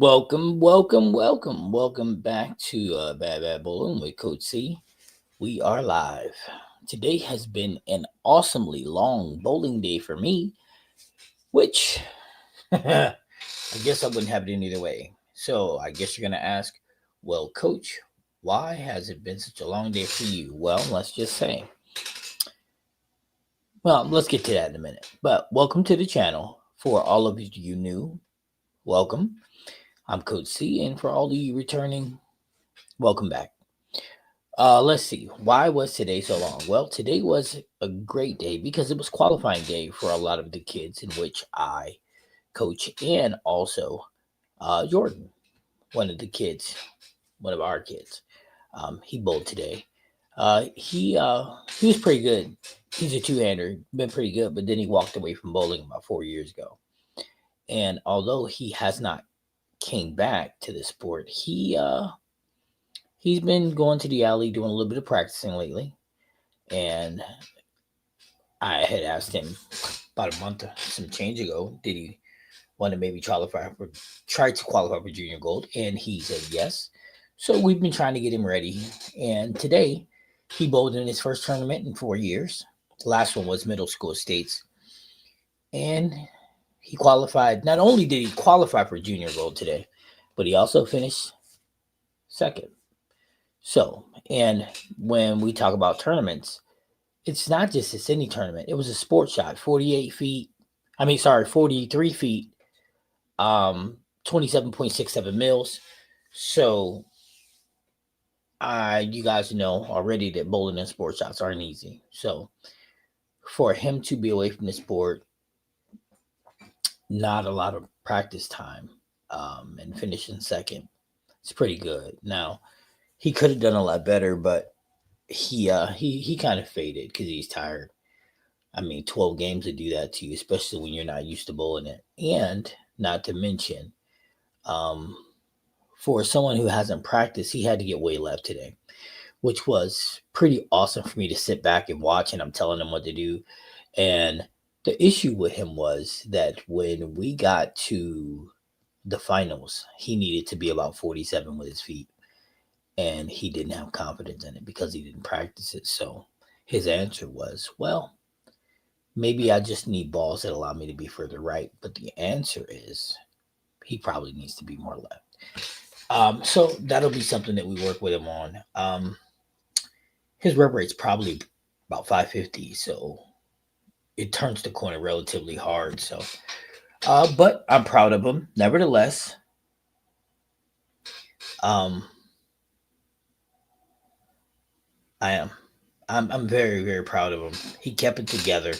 Welcome back to Bad Bowling with Coach C. We are live. Today has been an awesomely long bowling day for me, which I guess I wouldn't have it any other way. So I guess you're gonna ask, well, Coach, why has it been such a long day for you? Well, let's just say, let's get to that in a minute. But welcome to the channel. For all of you new, welcome. I'm Coach C, and for all of you returning, welcome back. Let's see. Why was today so long? Well, today was a great day because it was qualifying day for a lot of the kids in which I coach, and also Jordan, one of the kids, one of our kids. He bowled today. He was pretty good. He's a two-hander, been pretty good, but then he walked away from bowling about 4 years ago. And although he has not came back to the sport, he's been going to the alley doing a little bit of practicing lately. And I had asked him about a month, some change ago, did he want to maybe try to qualify for junior gold? And he said yes. So we've been trying to get him ready. And today he bowled in his first tournament in 4 years. The last one was middle school states. And he qualified. Not only did he qualify for junior gold today, but he also finished second. So, and when we talk about tournaments, it's not just a Sydney tournament. It was a sports shot, 48 feet. 43 feet, 27.67 mils. So, you guys know already that bowling and sports shots aren't easy. So, for him to be away from the sport, not a lot of practice time, and finishing second, it's pretty good. Now, he could have done a lot better, but he kind of faded because he's tired. 12 games would do that to you, especially when you're not used to bowling it. And not to mention, um, for someone who hasn't practiced, he had to get weight left today, which was pretty awesome for me to sit back and watch. And I'm telling him what to do. And the issue with him was that when we got to the finals, he needed to be about 47 with his feet. And he didn't have confidence in it because he didn't practice it. So his answer was, well, maybe I just need balls that allow me to be further right. But the answer is he probably needs to be more left. So that'll be something that we work with him on. His rep rate's probably about 550, so it turns the corner relatively hard. So, but I'm proud of him. Nevertheless, um, I am. I'm very, very proud of him. He kept it together.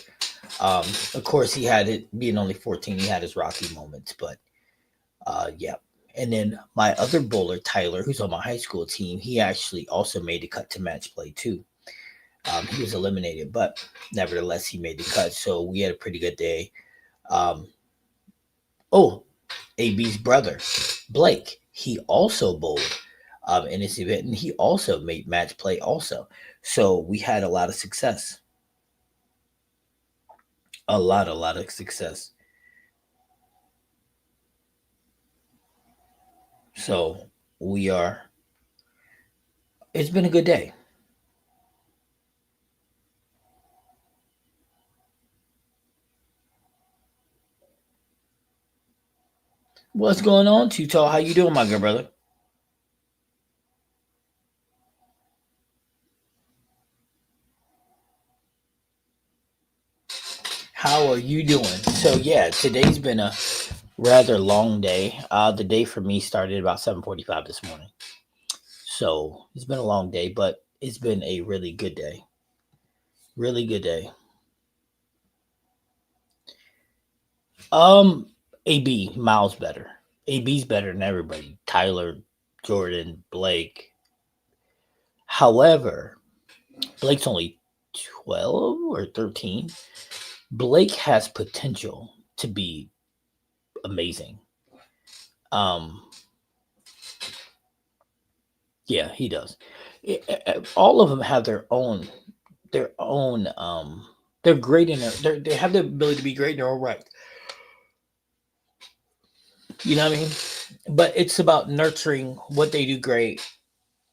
Of course, he had it being only 14. He had his rocky moments, but yeah. And then my other bowler, Tyler, who's on my high school team, he actually also made the cut to match play too. He was eliminated, but nevertheless, he made the cut. So we had a pretty good day. Um, oh, AB's brother, Blake, he also bowled in this event, and he also made match play also. So we had a lot of success. A lot of success. So we are, it's been a good day. What's going on, Tutal? How you doing, my good brother? How are you doing? So yeah, today's been a rather long day. The day for me started about 7:45 this morning. So it's been a long day, but it's been a really good day. Really good day. Um, AB Miles better. AB's better than everybody. Tyler, Jordan, Blake. However, Blake's only 12 or 13. Blake has potential to be amazing. Um, yeah, he does. All of them have their own. They're great in they have the ability to be great in their own right. You know what I mean? but it's about nurturing what they do great,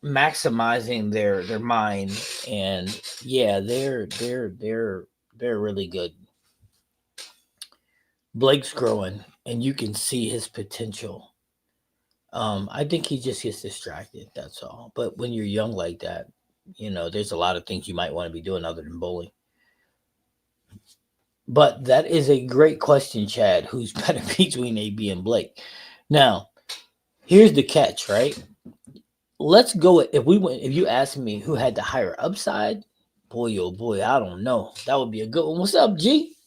maximizing their mind, and yeah, they're really good. Blake's growing, and you can see his potential. I think he just gets distracted. That's all. But when you're young like that, there's a lot of things you might want to be doing other than bowling. But that is a great question, Chad. Who's better between AB and Blake? Now, here's the catch, right? Let's go. If we went, if you asked me who had the higher upside, boy, oh boy, I don't know. That would be a good one. What's up, G?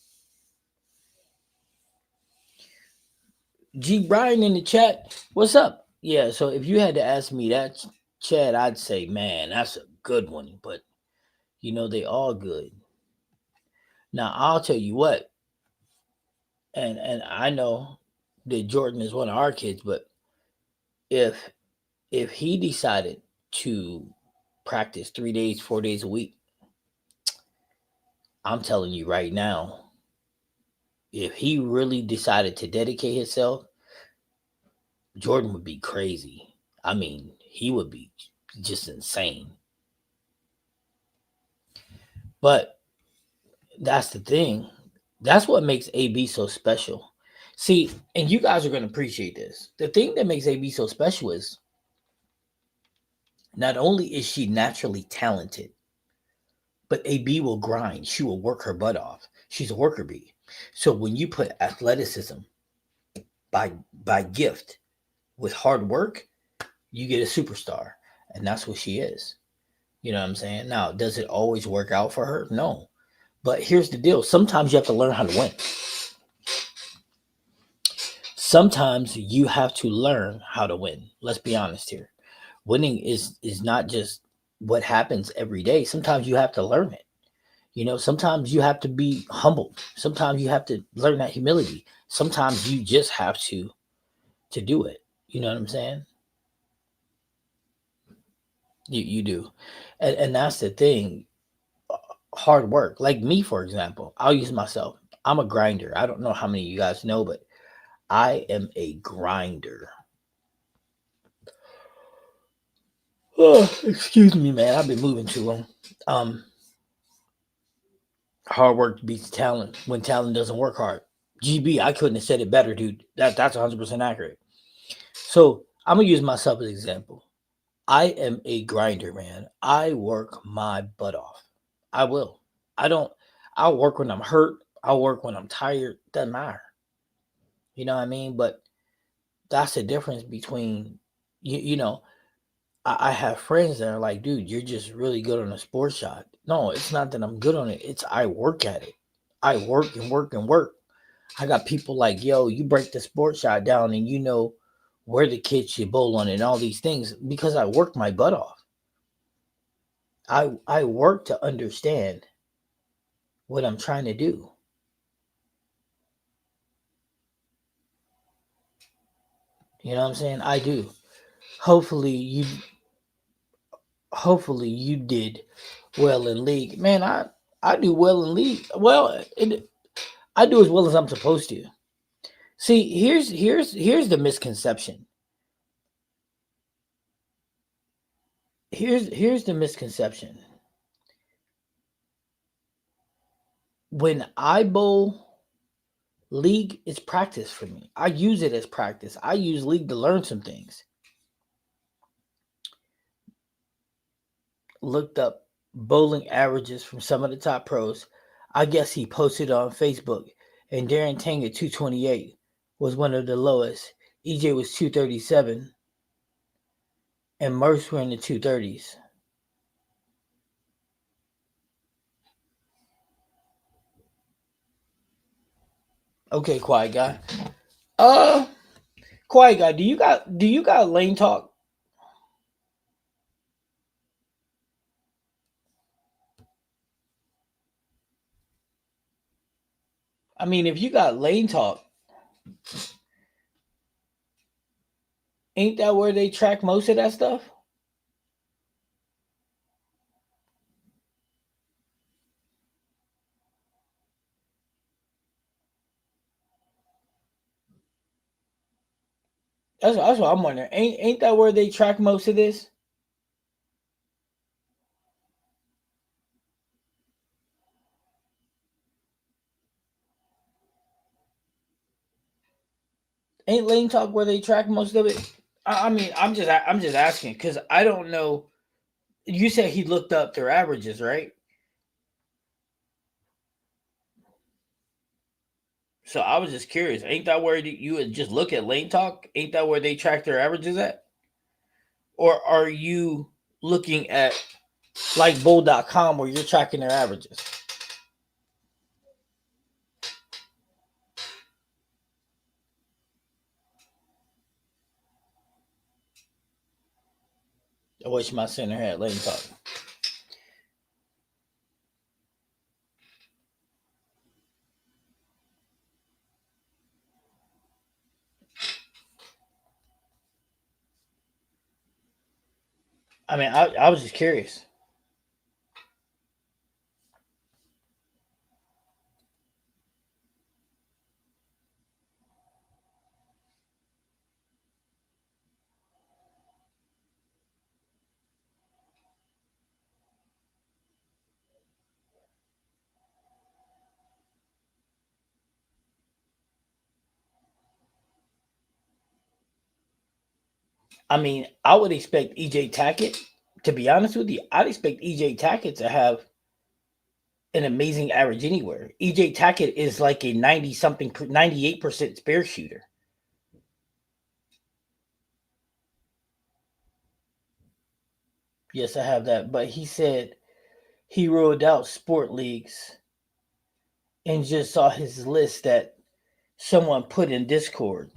G Brian in the chat. What's up? Yeah. So if you had to ask me that, Chad, I'd say, man, that's a good one. But they all good. Now I'll tell you what, and I know that Jordan is one of our kids, but if if he decided to practice 3 days, 4 days a week, I'm telling you right now, if he really decided to dedicate himself, Jordan would be crazy. I mean, he would be just insane. But that's the thing. That's what makes AB so special. See, and you guys are going to appreciate this. The thing that makes AB so special is not only is she naturally talented, but AB will grind. She will work her butt off. She's a worker bee. So when you put athleticism by gift with hard work, you get a superstar. And that's what she is. You know what I'm saying? Now, does it always work out for her? No. But here's the deal. Sometimes you have to learn how to win. Sometimes you have to learn how to win. Let's be honest here. Winning is not just what happens every day. Sometimes you have to learn it. Sometimes you have to be humble. Sometimes you have to learn that humility. Sometimes you just have to do it. You know what I'm saying? You do. And that's the thing. Hard work. Like me, for example. I'll use myself. I'm a grinder. I don't know how many of you guys know, but I am a grinder. Oh, excuse me, man. I've been moving too long. Um, Hard work beats talent when talent doesn't work hard. GB, I couldn't have said it better, dude. That's 100% accurate. So I'm gonna use myself as an example. I am a grinder, man. I work my butt off. I will. I don't. I'll work when I'm hurt. I'll work when I'm tired. Doesn't matter. You know what I mean? But that's the difference between you know I have friends that are like, dude, you're just really good on a sports shot. No, it's not that I'm good on it. It's I work at it. I work and work and work. I got people like, yo, you break the sports shot down and you know where the kids should bowl on it and all these things because I work my butt off. I work to understand what I'm trying to do. You know what I'm saying? I do. Hopefully you hopefully you did well in league. Man, I do well in league. Well, I do as well as I'm supposed to. See, here's the misconception. Here's the misconception. When I bowl league, it's practice for me. I use it as practice. I use league to learn some things. Looked up bowling averages from some of the top pros. I guess he posted on Facebook, and Darren Tang at 228 was one of the lowest. EJ was 237, and most were in the 230s. Okay, quiet guy. Uh, Quiet guy. Do you got lane talk? I mean, if you got lane talk, ain't that where they track most of that stuff? That's what I'm wondering. Ain't that where they track most of this? Ain't Lane Talk where they track most of it? I mean, I'm just asking because I don't know. You said he looked up their averages, right? So I was just curious. Ain't that where you would just look at Lane Talk? Ain't that where they track their averages at? Or are you looking at like Bull.com where you're tracking their averages? I wish my center had Lane Talk. I mean, I was just curious. I mean, I would expect EJ Tackett, to be honest with you, I'd expect EJ Tackett to have an amazing average anywhere. EJ Tackett is like a 90 something, 98% spare shooter. Yes, I have that. But he said he ruled out sport leagues and just saw his list that someone put in Discord.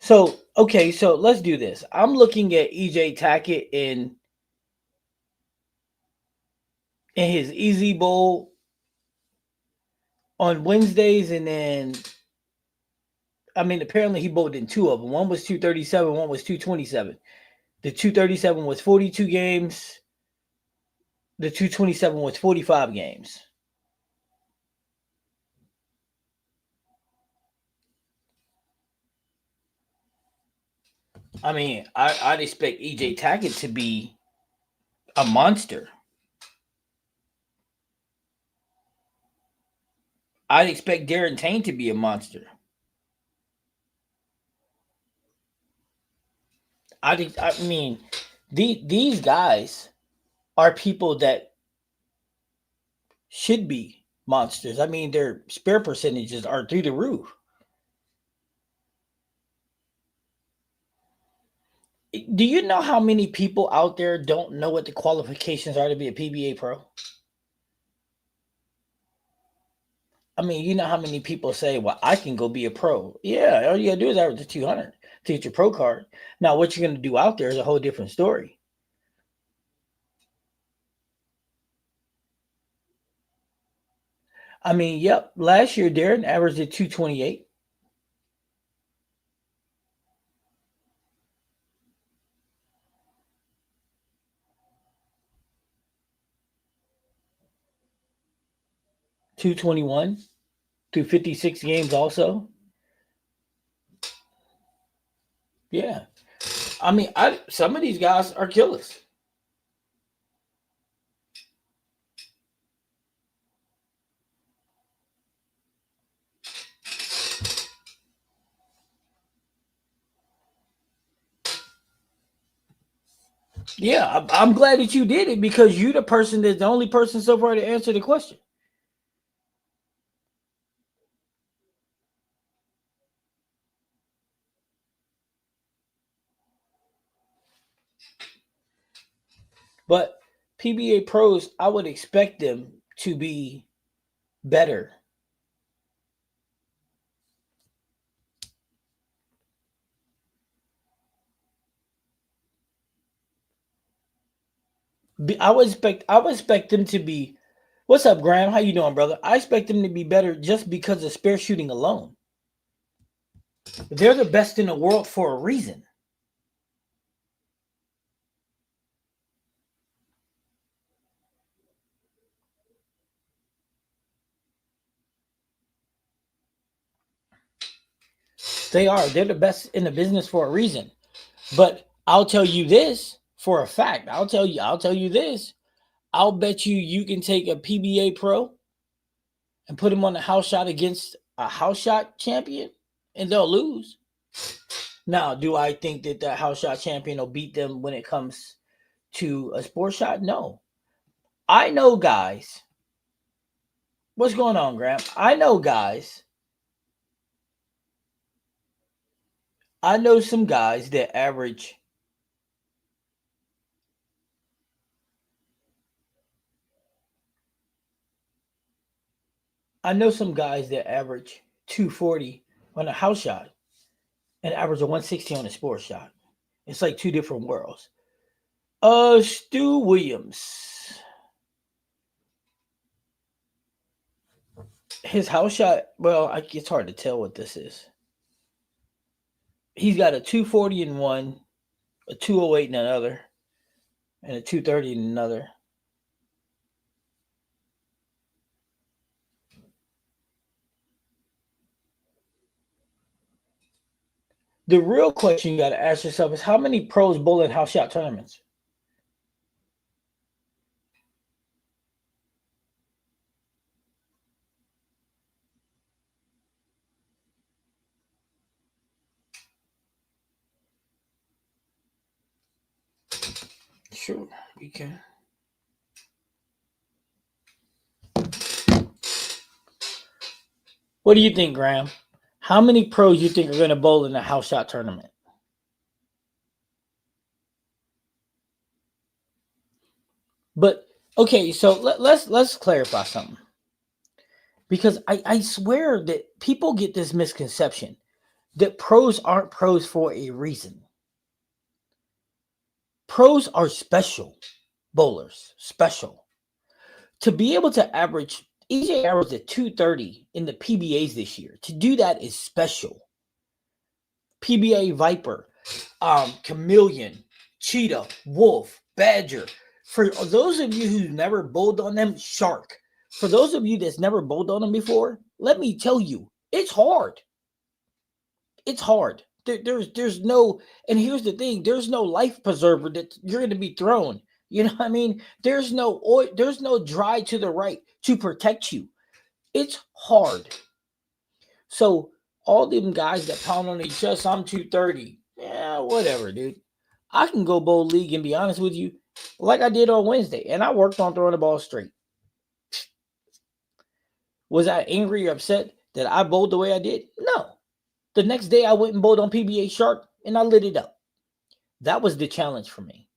So, okay, so let's do this. I'm looking at EJ Tackett in his Easy Bowl on Wednesdays, and then I mean, apparently he bowled in two of them. One was 237, one was 227. The 237 was 42 games. The 227 was 45 games. I mean, I'd expect EJ Tackett to be a monster. I'd expect Darren Tain to be a monster. I mean, these guys are people that should be monsters. I mean, their spare percentages are through the roof. Do you know how many people out there don't know what the qualifications are to be a PBA pro? I mean, you know how many people say, "Well, I can go be a pro." Yeah, all you gotta do is average the 200 to get your pro card. Now, what you're gonna do out there is a whole different story. I mean, yep. Last year, Darren averaged at 228. 221 through 56 games. Also, yeah. I mean, some of these guys are killers. 'm glad that you did it because you're the person that's the only person so far to answer the question. But PBA pros, I would expect them to be better. I would expect them to be. What's up, Graham? How you doing, brother? I expect them to be better just because of spare shooting alone. They're the best in the world for a reason. They are. They're the best in the business for a reason. But I'll tell you this for a fact. I'll tell you this. I'll bet you can take a PBA pro and put him on a house shot against a house shot champion and they'll lose. Now, do I think that the house shot champion will beat them when it comes to a sports shot? No. I know guys. What's going on, Graham? I know some guys that average. I know some guys that average 240 on a house shot and average a 160 on a sports shot. It's like two different worlds. Stu Williams. His house shot, well, it's hard to tell what this is. He's got a 240 in one, a 208 in another, and a 230 in another. The real question you got to ask yourself is how many pros bowl in house shot tournaments? Sure, we can. What do you think, Graham? How many pros you think are going to bowl in a house shot tournament? But okay, so let's clarify something. Because I swear that people get this misconception that pros aren't pros for a reason. Pros are special bowlers, special. To be able to average, EJ averaged a 230 in the PBAs this year. To do that is special. PBA Viper, Chameleon, Cheetah, Wolf, Badger. For those of you who've never bowled on them, Shark. For those of you that's never bowled on them before, let me tell you, it's hard. It's hard. There's no, and here's the thing, there's no life preserver that you're going to be thrown. You know what I mean? There's no oil, there's no dry to the right to protect you. It's hard. So all them guys that pound on their chest, I'm 230. Yeah, whatever, dude. I can go bowl league and be honest with you, like I did on Wednesday, and I worked on throwing the ball straight. Was I angry or upset that I bowled the way I did? No. The next day I went and bowled on PBA Shark and I lit it up. That was the challenge for me.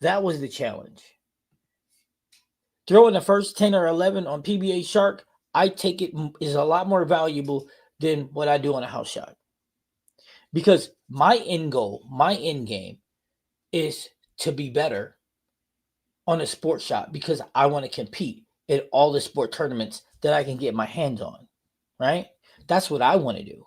That was the challenge. Throwing the first 10 or 11 on PBA Shark, I take it is a lot more valuable than what I do on a house shot. Because my end goal, my end game is to be better on a sport shot because I want to compete in all the sport tournaments that I can get my hands on, right? That's what I want to do.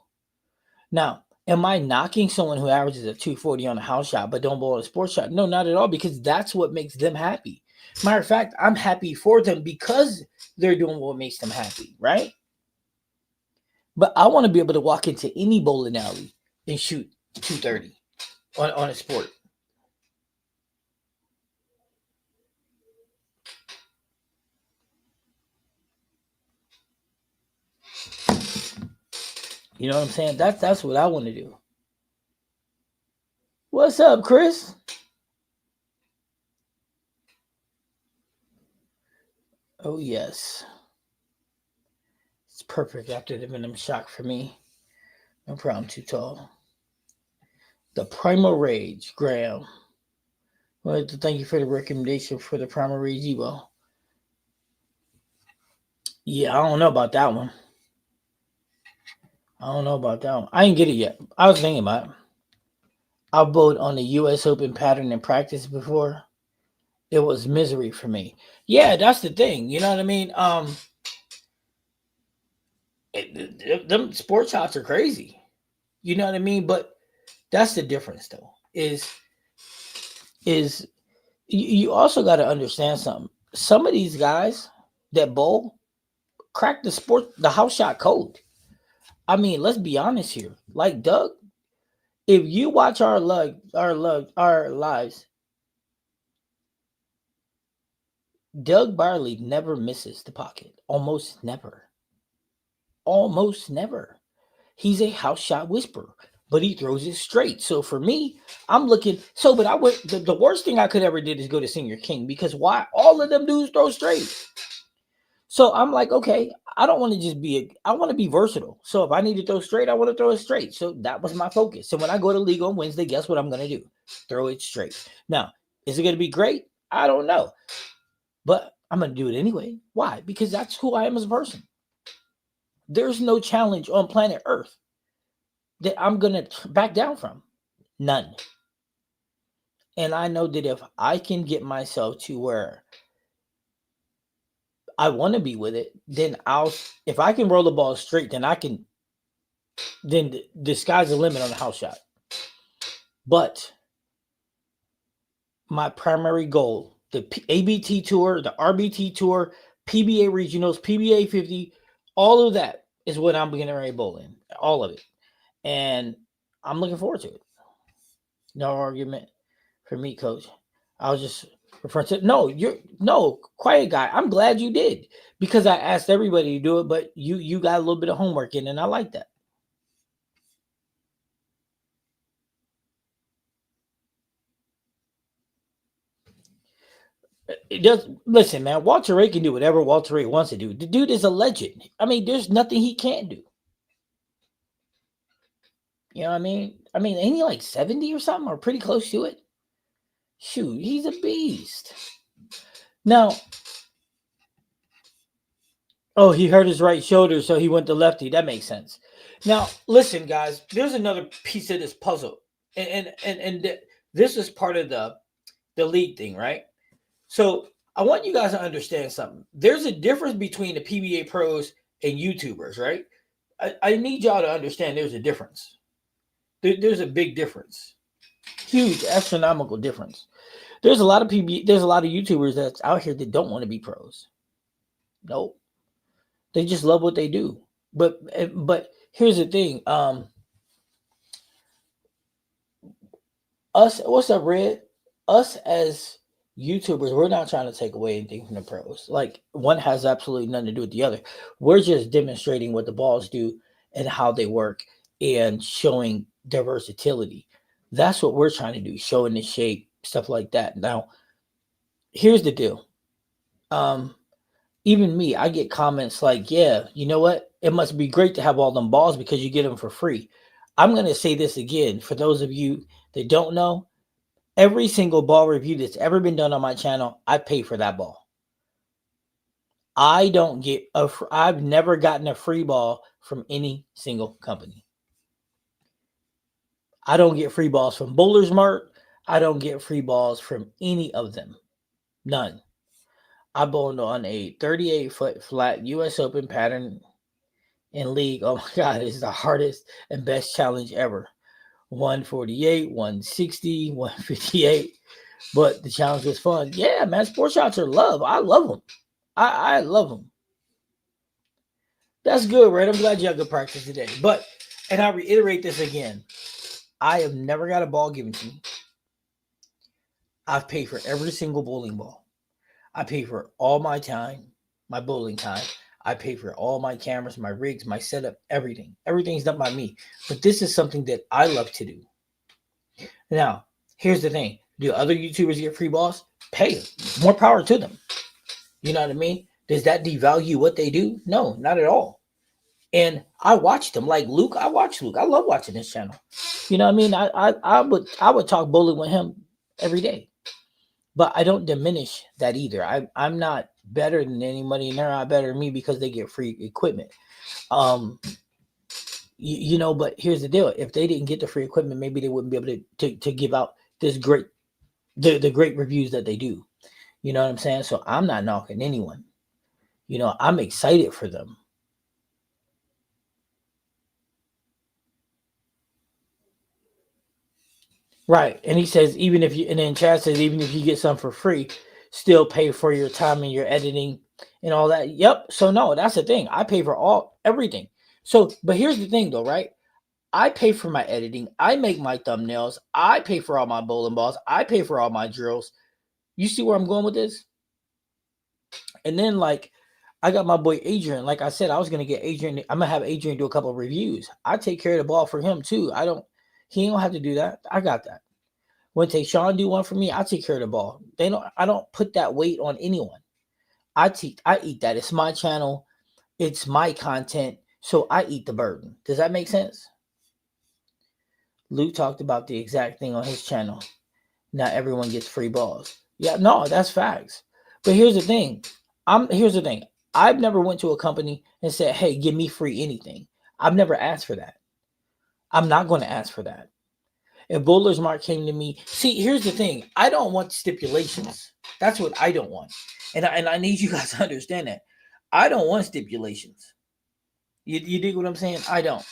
Now, am I knocking someone who averages a 240 on a house shot but don't bowl a sports shot? No, not at all, because that's what makes them happy. Matter of fact, I'm happy for them because they're doing what makes them happy, right? But I want to be able to walk into any bowling alley and shoot 230 on a sport. You know what I'm saying? That's what I want to do. What's up, Chris? Oh, yes. It's perfect after the Venom shock for me. No problem, too tall. The Primal Rage, Graham. Well, thank you for the recommendation for the Primal Rage Evo. Yeah, I don't know about that one. I didn't get it yet. I was thinking about it. I bowled on the U.S. Open pattern in practice before. It was misery for me. Yeah, that's the thing. You know what I mean? Them sports shots are crazy. You know what I mean? But that's the difference, though. Is you also got to understand something. Some of these guys that bowl crack the house shot code. I mean, let's be honest here. Like Doug, If you watch our lives, Doug Barley never misses the pocket. Almost never. Almost never. He's a house shot whisperer, but he throws it straight. So for me, I'm looking. So, but I would the worst thing I could ever did is go to Senior King because why? All of them dudes throw straight. So I'm like, okay, I don't want to just be I want to be versatile. So if I need to throw straight, I want to throw it straight. So that was my focus. So when I go to league on Wednesday, guess what I'm gonna do? Throw it straight. Now, is it gonna be great? I don't know. But I'm gonna do it anyway. Why? Because that's who I am as a person. There's no challenge on planet Earth that I'm gonna back down from. None. And I know that if I can get myself to where I want to be with it, then if I can roll the ball straight, then then the sky's the limit on the house shot. But my primary goal, the ABT tour, the RBT tour, PBA regionals, PBA 50, all of that is what I'm getting ready to bowl in. All of it. And I'm looking forward to it. No argument for me, coach. I was just referring to no quiet guy. I'm glad you did because I asked everybody to do it, but you got a little bit of homework in, and I like that. It does. Listen, man. Walter Ray can do whatever Walter Ray wants to do. The dude is a legend. I mean, there's nothing he can't do. You know what I mean? Ain't he like 70 or something, or pretty close to it? Shoot, he's a beast. Now, oh, he hurt his right shoulder, so he went to lefty. That makes sense. Now, listen, guys. There's another piece of this puzzle, and this is part of the league thing, right? So I want you guys to understand something. There's a difference between the PBA pros and YouTubers, right? I need y'all to understand there's a difference. There's a big difference, huge astronomical difference. There's a lot of YouTubers that's out here that don't want to be pros. Nope, they just love what they do. But here's the thing. Us, what's up, Red? Us as YouTubers, we're not trying to take away anything from the pros. Like, one has absolutely nothing to do with the other. We're just demonstrating what the balls do and how they work and showing their versatility. That's what we're trying to do, showing the shape, stuff like that. Now, here's the deal. Even me, I get comments like, yeah, you know what? It must be great to have all them balls because you get them for free. I'm going to say this again. For those of you that don't know, every single ball review that's ever been done on my channel, I pay for that ball. I've never gotten a free ball from any single company. I don't get free balls from Bowler's Mart. I don't get free balls from any of them. None. I bowled on a 38-foot flat U.S. Open pattern in league. Oh my God, it's the hardest and best challenge ever. 148, 160, 158. But the challenge was fun. Yeah, man, sports shots are love. I love them. I love them. That's good, right? I'm glad you had good practice today. But, and I reiterate this again, I have never got a ball given to me. I've paid for every single bowling ball. I pay for all my time, my bowling time. I pay for all my cameras, my rigs, my setup, everything. Everything's done by me. But this is something that I love to do. Now, here's the thing. Do other YouTubers get free balls? Pay them. More power to them. You know what I mean? Does that devalue what they do? No, not at all. And I watch them. Like Luke, I watch Luke. I love watching his channel. You know what I mean? I would talk bowling with him every day. But I don't diminish that either. I'm not better than anybody, and they're not better than me because they get free equipment. You know, but here's the deal. If they didn't get the free equipment, maybe they wouldn't be able to give out this the great reviews that they do. You know what I'm saying? So I'm not knocking anyone. You know, I'm excited for them. Right. And he says, and then Chad says, even if you get some for free, still pay for your time and your editing and all that. Yep. So no, that's the thing. I pay for everything. So, but here's the thing though, right? I pay for my editing. I make my thumbnails. I pay for all my bowling balls. I pay for all my drills. You see where I'm going with this? And then like I got my boy Adrian. Like I said, I was gonna get Adrian. I'm gonna have Adrian do a couple of reviews. I take care of the ball for him too. He don't have to do that. I got that. When Tayshawn do one for me, I take care of the ball. I don't put that weight on anyone. I eat that. It's my channel. It's my content. So I eat the burden. Does that make sense? Luke talked about the exact thing on his channel. Not everyone gets free balls. Yeah, no, that's facts. But here's the thing. Here's the thing. I've never went to a company and said, "Hey, give me free anything." I've never asked for that. I'm not going to ask for that. If Bowler's Mark came to me, see, here's the thing. I don't want stipulations. That's what I don't want. And I need you guys to understand that. I don't want stipulations. You dig what I'm saying? I don't.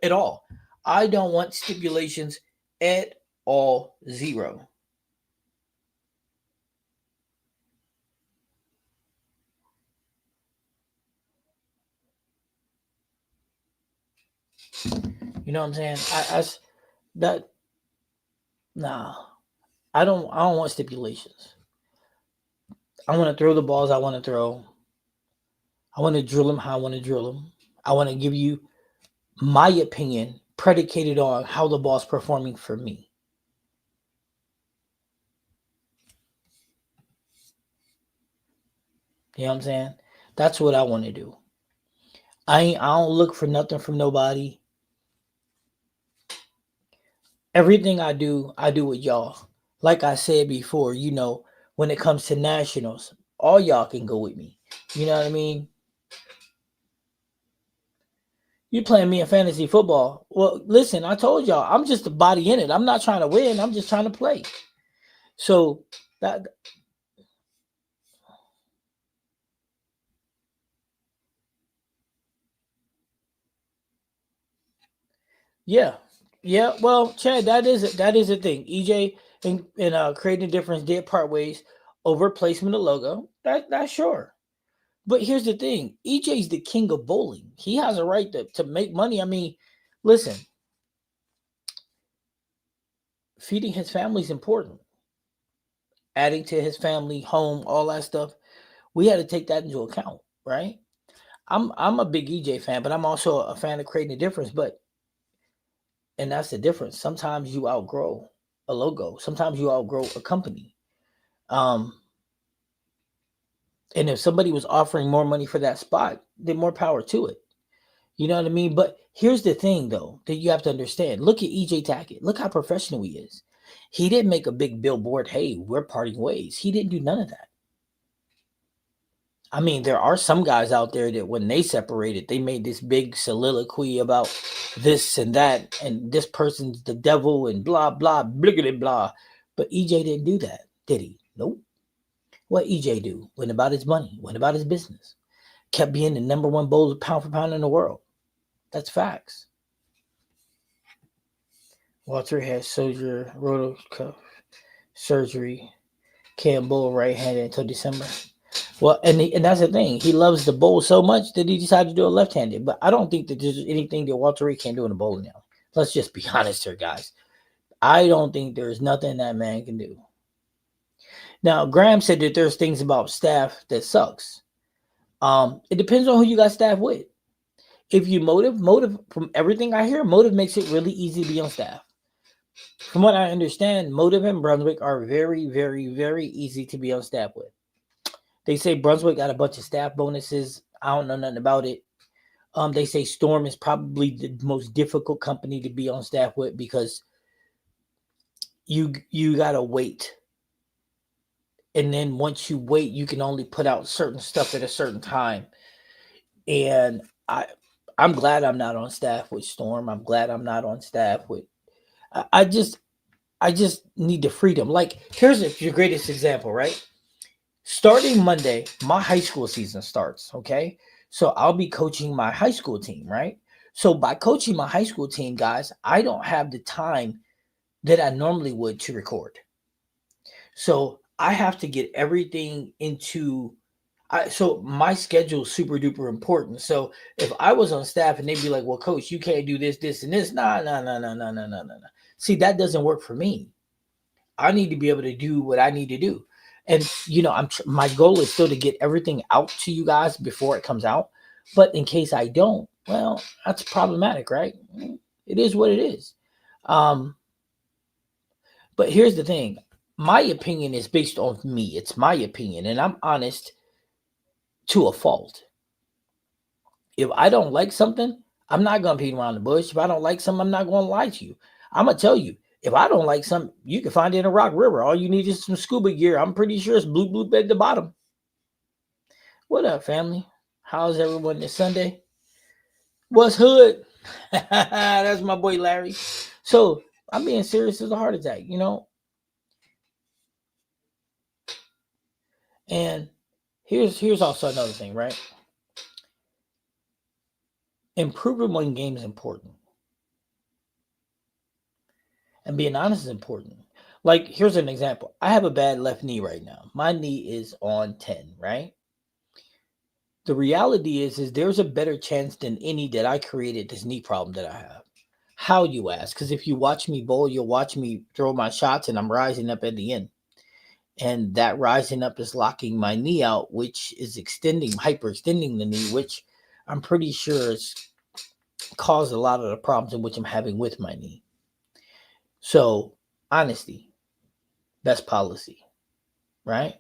At all. I don't want stipulations at all. Zero. You know what I'm saying? That nah. I don't want stipulations. I want to throw the balls I want to throw. I want to drill them how I want to drill them. I want to give you my opinion predicated on how the ball's performing for me. You know what I'm saying? That's what I want to do. I don't look for nothing from nobody. Everything I do with y'all. Like I said before, when it comes to nationals, all y'all can go with me. You know what I mean? You playing me in fantasy football. Well, listen, I told y'all, I'm just a body in it. I'm not trying to win. I'm just trying to play. So that yeah. Yeah, well, Chad, that is a thing. EJ and creating a difference did part ways over placement of logo. That's sure. But here's the thing: EJ's the king of bowling. He has a right to make money. I mean, listen, feeding his family is important. Adding to his family, home, all that stuff. We had to take that into account, right? I'm a big EJ fan, but I'm also a fan of creating a difference. And that's the difference. Sometimes you outgrow a logo. Sometimes you outgrow a company. Um, and if somebody was offering more money for that spot, then more power to it. You know what I mean? But here's the thing, though, that you have to understand. Look at EJ Tackett. Look how professional he is. He didn't make a big billboard, "Hey, we're parting ways." He didn't do none of that. I mean, there are some guys out there that when they separated, they made this big soliloquy about this and that, and this person's the devil, and blah, blah, blah, blah. But EJ didn't do that, did he? Nope. What EJ do? Went about his money, went about his business, kept being the number one bowler pound for pound in the world. That's facts. Walter had rotator cuff surgery, can't bowl right-handed until December. Well, and that's the thing. He loves the bowl so much that he decided to do it left-handed. But I don't think that there's anything that Walter Reed can't do in a bowling alley. Let's just be honest here, guys. I don't think there's nothing that man can do. Now, Graham said that there's things about staff that sucks. It depends on who you got staff with. If you motive, from everything I hear, motive makes it really easy to be on staff. From what I understand, motive and Brunswick are very, very, very easy to be on staff with. They say Brunswick got a bunch of staff bonuses. I don't know nothing about it. They say Storm is probably the most difficult company to be on staff with because you gotta wait, and then once you wait, you can only put out certain stuff at a certain time. And I'm glad I'm not on staff with Storm. I'm glad I'm not on staff with. I just need the freedom. Like here's your greatest example, right? Starting Monday, my high school season starts, okay? So I'll be coaching my high school team, right? So by coaching my high school team, guys, I don't have the time that I normally would to record. So I have to get everything into, So my schedule is super duper important. So if I was on staff and they'd be like, "Well, coach, you can't do this, this, and this," nah, nah, nah, nah, nah, nah, nah, nah. See, that doesn't work for me. I need to be able to do what I need to do, and my goal is still to get everything out to you guys before it comes out. But in case I don't, well, that's problematic, right? It is what it is. Um, but here's the thing: my opinion is based on me. It's my opinion, and I'm honest to a fault. If I don't like something, I'm not gonna beat around the bush. If I don't like something, I'm not gonna lie to you. I'm gonna tell you. If I don't like something, you can find it in a rock river. All you need is some scuba gear. I'm pretty sure it's blue blue at the bottom. What up, family? How's everyone this Sunday? What's hood? That's my boy Larry. So I'm being serious as a heart attack, And here's also another thing, right? Improving one game is important. And being honest is important. Like, here's an example. I have a bad left knee right now. My knee is on 10, right? The reality is there's a better chance than any that I created this knee problem that I have. How, you ask? Because if you watch me bowl, you'll watch me throw my shots and I'm rising up at the end. And that rising up is locking my knee out, which is hyperextending the knee, which I'm pretty sure has caused a lot of the problems in which I'm having with my knee. So, honesty, best policy, right?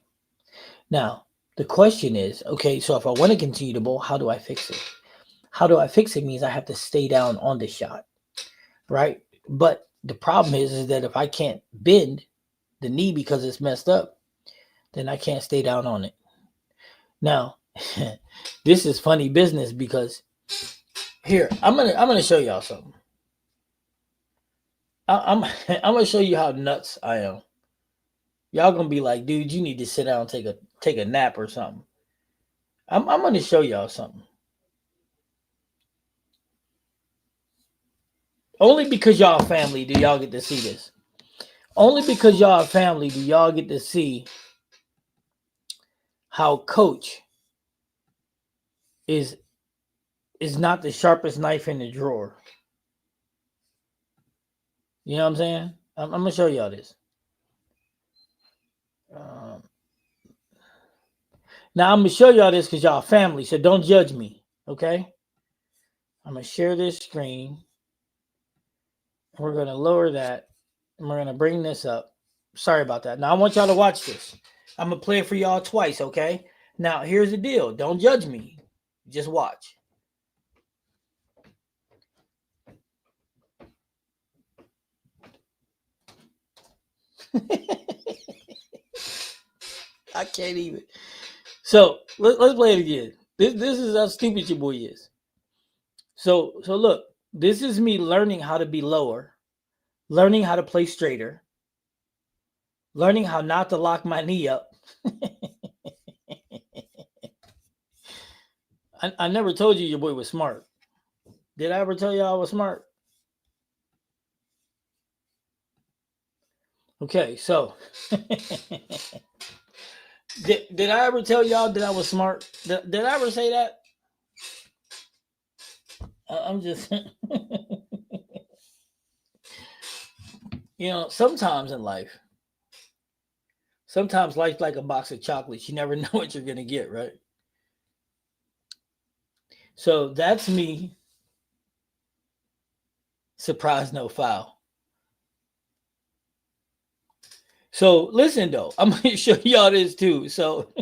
Now, the question is, okay, so if I want to continue to bowl, how do I fix it? How do I fix it means I have to stay down on the shot, right? But the problem is that if I can't bend the knee because it's messed up, then I can't stay down on it. Now, this is funny business because here I'm gonna show y'all something. I'm I'm gonna show you how nuts I am. Y'all gonna be like, dude, you need to sit down and take a nap or something. I'm gonna show y'all something. Only because y'all family do y'all get to see this. Only because y'all family do y'all get to see how coach is not the sharpest knife in the drawer. You know what I'm saying? I'm gonna show y'all this. Um, Now I'm gonna show y'all this because y'all family, so don't judge me, okay? I'm gonna share this screen. We're gonna lower that, and we're gonna bring this up. Sorry about that. Now I want y'all to watch this. I'm gonna play it for y'all twice, okay? Now here's the deal. Don't judge me. Just watch. I can't even. So let's play it again. This is how stupid your boy is. So look, this is me learning how to be lower, learning how to play straighter, learning how not to lock my knee up. I never told you your boy was smart. Did I ever tell you I was smart? Okay, so did I ever tell y'all that I was smart? Did I ever say that? I'm just, sometimes life's like a box of chocolates. You never know what you're going to get, right? So that's me. Surprise, no foul. So listen though, I'm gonna show y'all this too. So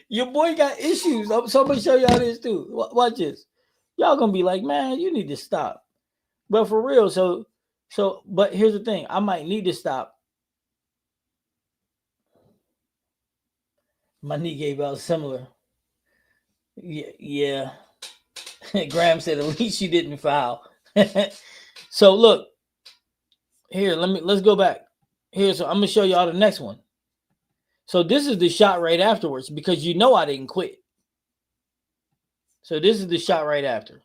your boy got issues. So I'm gonna show y'all this too. Watch this. Y'all gonna be like, man, you need to stop. But for real, but here's the thing. I might need to stop. My knee gave out similar. Yeah. Graham said at least you didn't foul. So look, here, let's go back. Here, so I'm gonna show y'all the next one. So this is the shot right afterwards because I didn't quit. So this is the shot right after.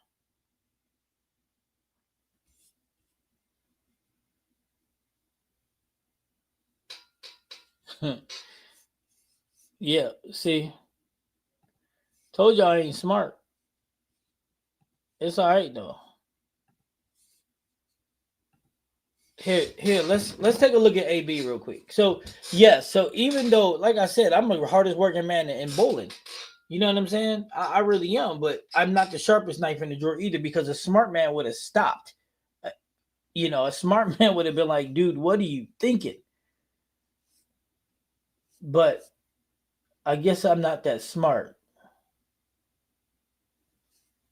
Yeah, see, told y'all I ain't smart. It's all right though. Here, let's take a look at AB real quick. So yes, so even though, like I said, I'm the hardest working man in bowling. You know what I'm saying? I really am, but I'm not the sharpest knife in the drawer either because a smart man would have stopped. Uh, a smart man would have been like, dude, what are you thinking? But I guess I'm not that smart.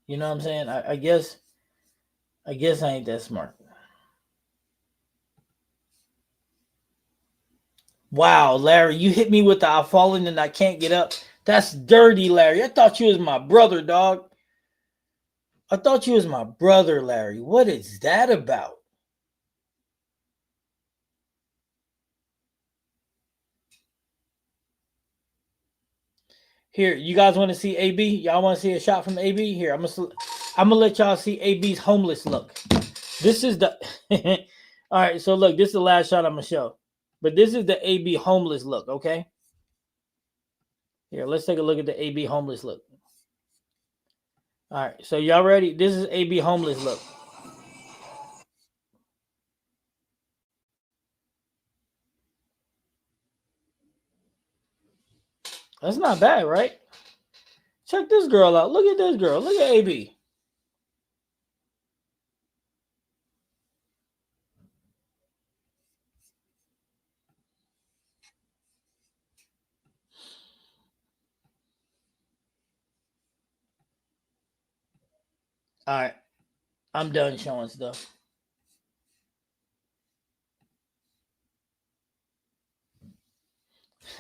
You know what I'm saying? I guess I ain't that smart. Wow, Larry, you hit me with the I've fallen and I can't get up. That's dirty, Larry. I thought you was my brother, dog. I thought you was my brother, Larry. What is that about? Here, you guys want to see AB? Y'all want to see a shot from AB? Here, I'm gonna let y'all see AB's homeless look. This is the all right. So look, this is the last shot I'm gonna show, but this is the AB homeless look. Okay, here, let's take a look at the AB homeless look. All right, so y'all ready? This is AB homeless look. That's not bad, right? Check this girl out. Look at this girl. Look at AB. All right, I'm done showing stuff.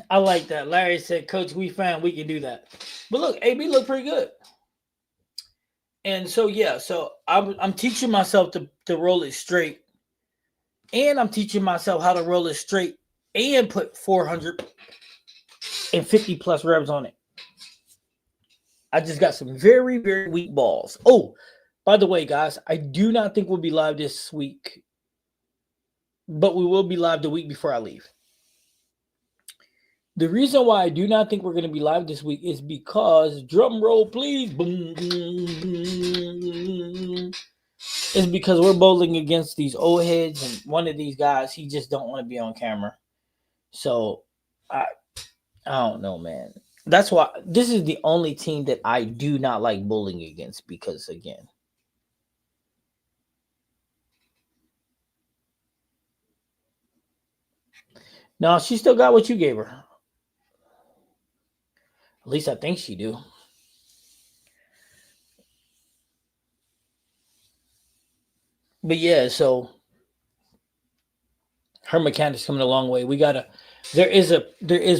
I like that. Larry said, "Coach, we found we can do that." But look, AB looked pretty good. And so yeah, so I'm teaching myself to roll it straight, and I'm teaching myself how to roll it straight and put 450 plus reps on it. I just got some very very weak balls. Oh, by the way, guys, I do not think we'll be live this week, but we will be live the week before I leave. The reason why I do not think we're going to be live this week is because, drum roll please, boom, boom, boom, is because we're bowling against these old heads, and one of these guys, he just don't want to be on camera. So I I don't know, man. That's why this is the only team that I do not like bowling against because again, no, she still got what you gave her. At least I think she do. But yeah, so her mechanics coming a long way. We gotta. There is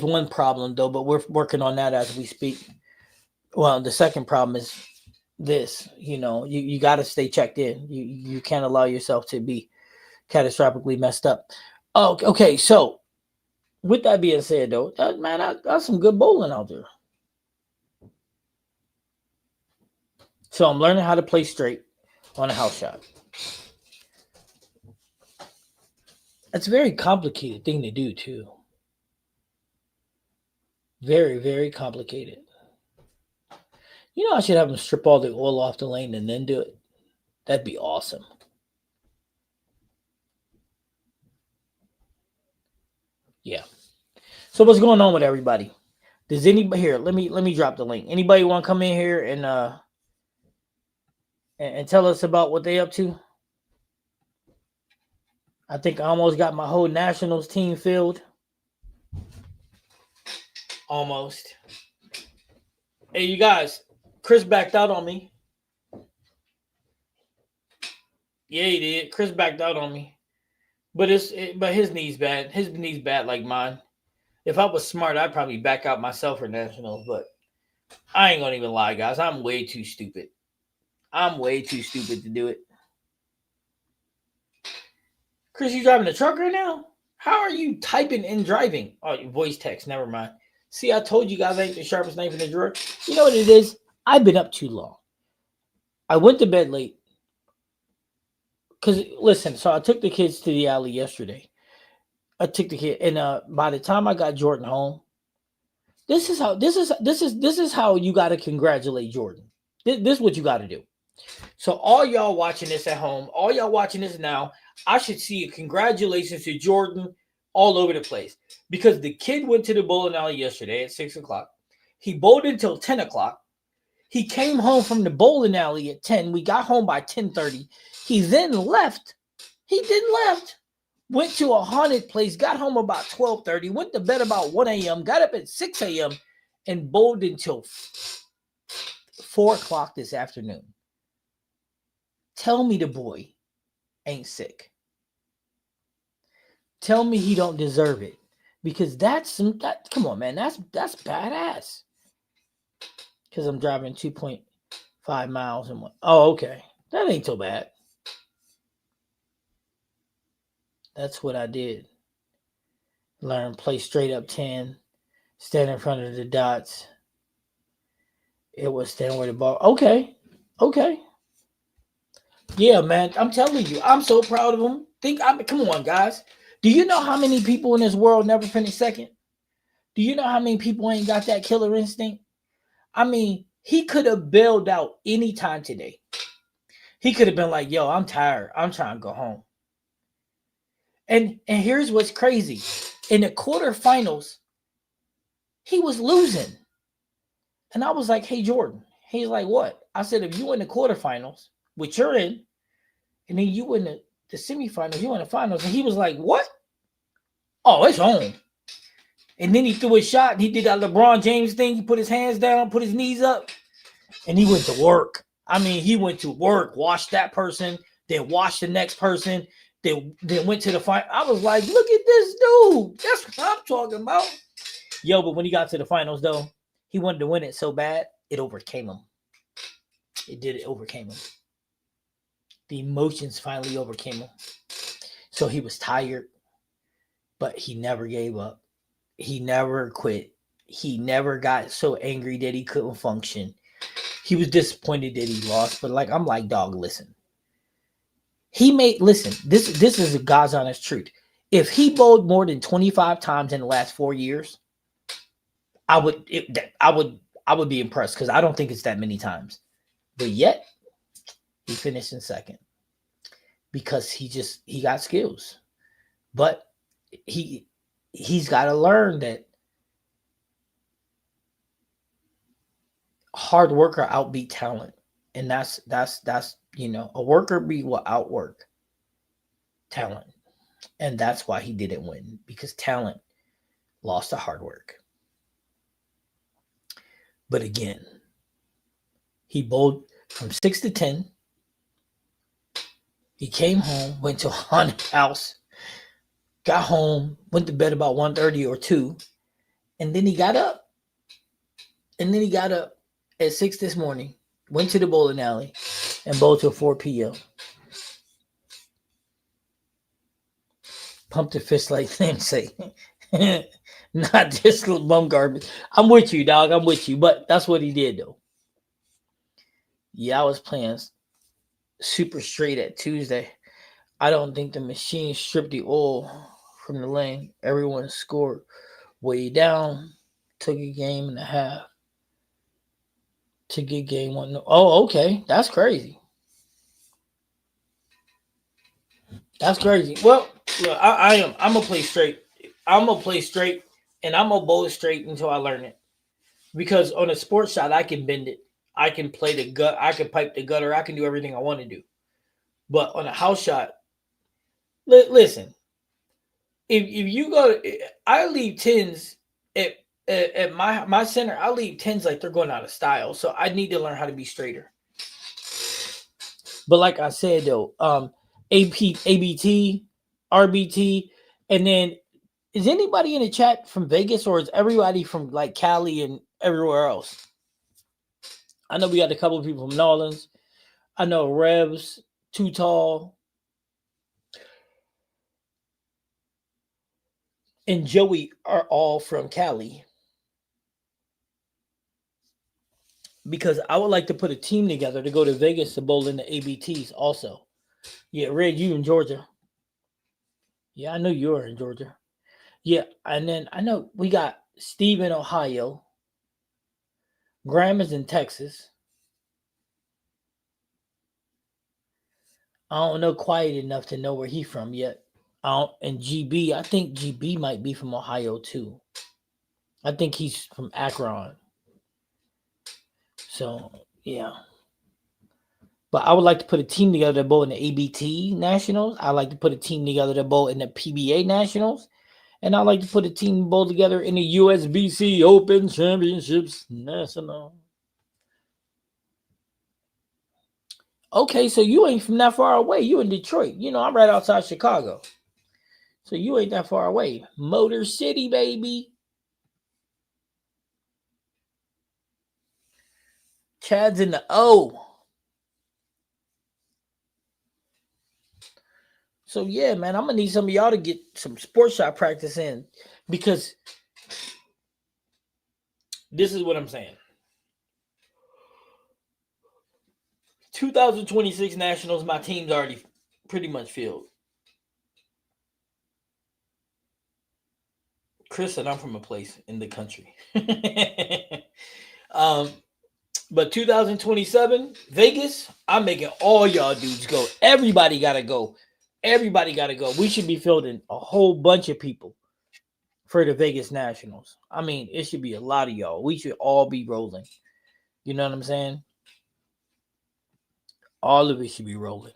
one problem though, but we're working on that as we speak. Well, the second problem is this. You got to stay checked in. You can't allow yourself to be catastrophically messed up. Oh, okay. So with that being said, though, man, I got some good bowling out there. So I'm learning how to play straight on a house shot. It's a very complicated thing to do too. Very, very complicated. I should have them strip all the oil off the lane and then do it. That'd be awesome. Yeah. So what's going on with everybody? Does anybody here? Let me drop the link. Anybody want to come in here and tell us about what they up to? I think I almost got my whole Nationals team filled. Almost. Hey, you guys, Chris backed out on me. Yeah, he did. Chris backed out on me. But his knees bad. His knees bad like mine. If I was smart, I'd probably back out myself for Nationals, but I ain't gonna even lie, guys. I'm way too stupid. I'm way too stupid to do it. Chris, you driving a truck right now? How are you typing and driving? Oh, voice text. Never mind. See, I told you guys I ain't the sharpest knife in the drawer. You know what it is? I've been up too long. I went to bed late. Because, listen, so I took the kids to the alley yesterday. I took the kid, and by the time I got Jordan home, This is how you got to congratulate Jordan. This is what you got to do. So all y'all watching this at home, all y'all watching this now, I should see a congratulations to Jordan all over the place because the kid went to the bowling alley yesterday at 6 o'clock. He bowled until 10 o'clock. He came home from the bowling alley at 10. We got home by 10:30. He then left. He then left. Went to a haunted place, got home about 12:30, went to bed about 1 a.m., got up at 6 a.m., and bowled until 4 o'clock this afternoon. Tell me the boy ain't sick. Tell me he don't deserve it. Because come on, man, that's badass. Because I'm driving 2.5 miles and okay. That ain't so bad. That's what I did. Learn, play straight up 10, stand in front of the dots. It was stand where the ball. Okay. Yeah, man, I'm telling you, I'm so proud of him. Come on, guys. Do you know how many people in this world never finish second? Do you know how many people ain't got that killer instinct? I mean, he could have bailed out any time today. He could have been like, yo, I'm tired. I'm trying to go home. And here's what's crazy. In the quarterfinals, he was losing. And I was like, hey, Jordan. He's like, what? I said, if you in the quarterfinals, which you're in, and then you in the semifinals, you in the finals. And he was like, what? Oh, it's on. And then he threw a shot. And he did that LeBron James thing. He put his hands down, put his knees up, and he went to work. I mean, he went to work, washed that person, then washed the next person, then went to the final. I was like, look at this dude. That's what I'm talking about. Yo, but when he got to the finals, though, he wanted to win it so bad, it overcame him. It overcame him. The emotions finally overcame him. So he was tired, but he never gave up. He never quit. He never got so angry that he couldn't function. He was disappointed that he lost, but I'm like, dog, listen. This is God's honest truth. If he bowled more than 25 times in the last 4 years, I would be impressed because I don't think it's that many times. But yet, he finished in second because he got skills. But he's got to learn that hard worker outbeat talent. And that's a worker bee will outwork talent. And that's why he didn't win, because talent lost to hard work. But again, he bowled from 6 to 10. He came home, went to a haunted house, got home, went to bed about 1:30 or 2, and then he got up. At 6 this morning, went to the bowling alley, and bowled till 4 p.m. Pumped the fist like thing say, not this little bum garbage. I'm with you, dog. I'm with you. But that's what he did, though. Yeah, I was playing super straight at Tuesday. I don't think the machine stripped the oil from the lane. Everyone scored way down. Took a game and a half to get game one. Oh, okay. That's crazy. That's crazy. Well, look, I'm gonna play straight. I'm gonna play straight, and I'm gonna bowl it straight until I learn it. Because on a sports shot, I can bend it. I can play the gut. I can pipe the gutter. I can do everything I want to do. But on a house shot, listen. If you go, I leave tens at my center. I leave tens like they're going out of style. So I need to learn how to be straighter. But like I said though, ABT, RBT, and then is anybody in the chat from Vegas or is everybody from like Cali and everywhere else? I know we got a couple of people from New Orleans. I know Revs, Too Tall, and Joey are all from Cali. Because I would like to put a team together to go to Vegas to bowl in the ABTs also. Yeah, Red, you in Georgia. Yeah, I know you're in Georgia. Yeah, and then I know we got Steve in Ohio. Graham is in Texas. I don't know quiet enough to know where he from yet. And GB, I think GB might be from Ohio too. I think he's from Akron. So yeah. But I would like to put a team together that bowl in the ABT Nationals. I like to put a team together that bowl in the PBA Nationals. And I like to put a team bowl together in the USBC Open Championships National. Okay, so you ain't from that far away. You in Detroit. You know, I'm right outside Chicago. So you ain't that far away. Motor City, baby. Chad's in the O. So yeah, man, I'm gonna need some of y'all to get some sports shot practice in, because this is what I'm saying. 2026 Nationals, my team's already pretty much filled. Chris said I'm from a place in the country. But 2027 Vegas, I'm making all y'all dudes go. Everybody gotta go. Everybody gotta go. We should be fielding a whole bunch of people for the Vegas Nationals. I mean, it should be a lot of y'all. We should all be rolling. You know what I'm saying? All of it should be rolling.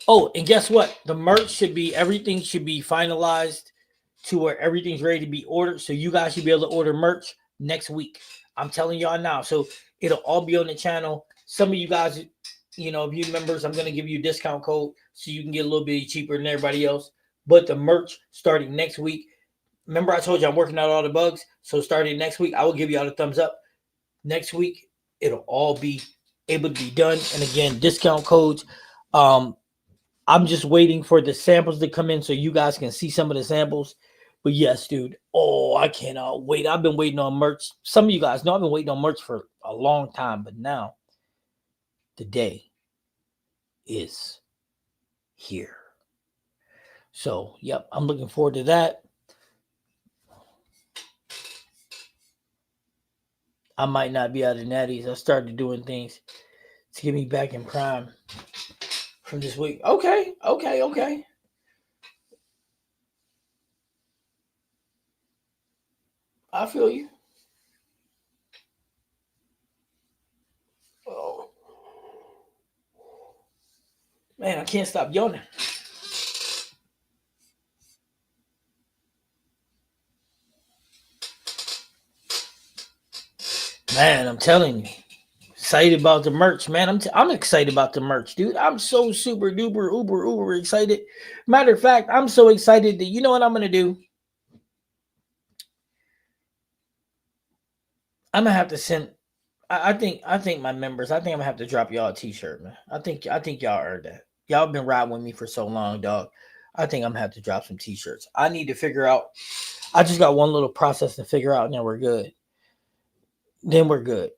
Oh, and guess what? The merch should be, everything should be finalized to where everything's ready to be ordered. So you guys should be able to order merch next week. I'm telling y'all now. So it'll all be on the channel. Some of you guys, you know, if you members, I'm going to give you a discount code so you can get a little bit cheaper than everybody else. But the merch starting next week. Remember, I told you I'm working out all the bugs. So starting next week, I will give you all the thumbs up. Next week, it'll all be able to be done. And again, discount codes. I'm just waiting for the samples to come in so you guys can see some of the samples. But yes, dude. Oh, I cannot wait. I've been waiting on merch. Some of you guys know I've been waiting on merch for a long time. But now, the day is here. So, yep, I'm looking forward to that. I might not be out of natties. I started doing things to get me back in prime from this week. Okay. I feel you. Oh. Man, I can't stop yawning. Man, I'm telling you. Excited about the merch, man. I'm excited about the merch, dude. I'm so super duper uber excited. Matter of fact, I'm so excited that, you know what I'm gonna do? I'm gonna have to send. I think my members. I think I'm gonna have to drop y'all a t-shirt, man. I think y'all earned that. Y'all been riding with me for so long, dog. I think I'm gonna have to drop some t-shirts. I need to figure out. I just got one little process to figure out, and then we're good.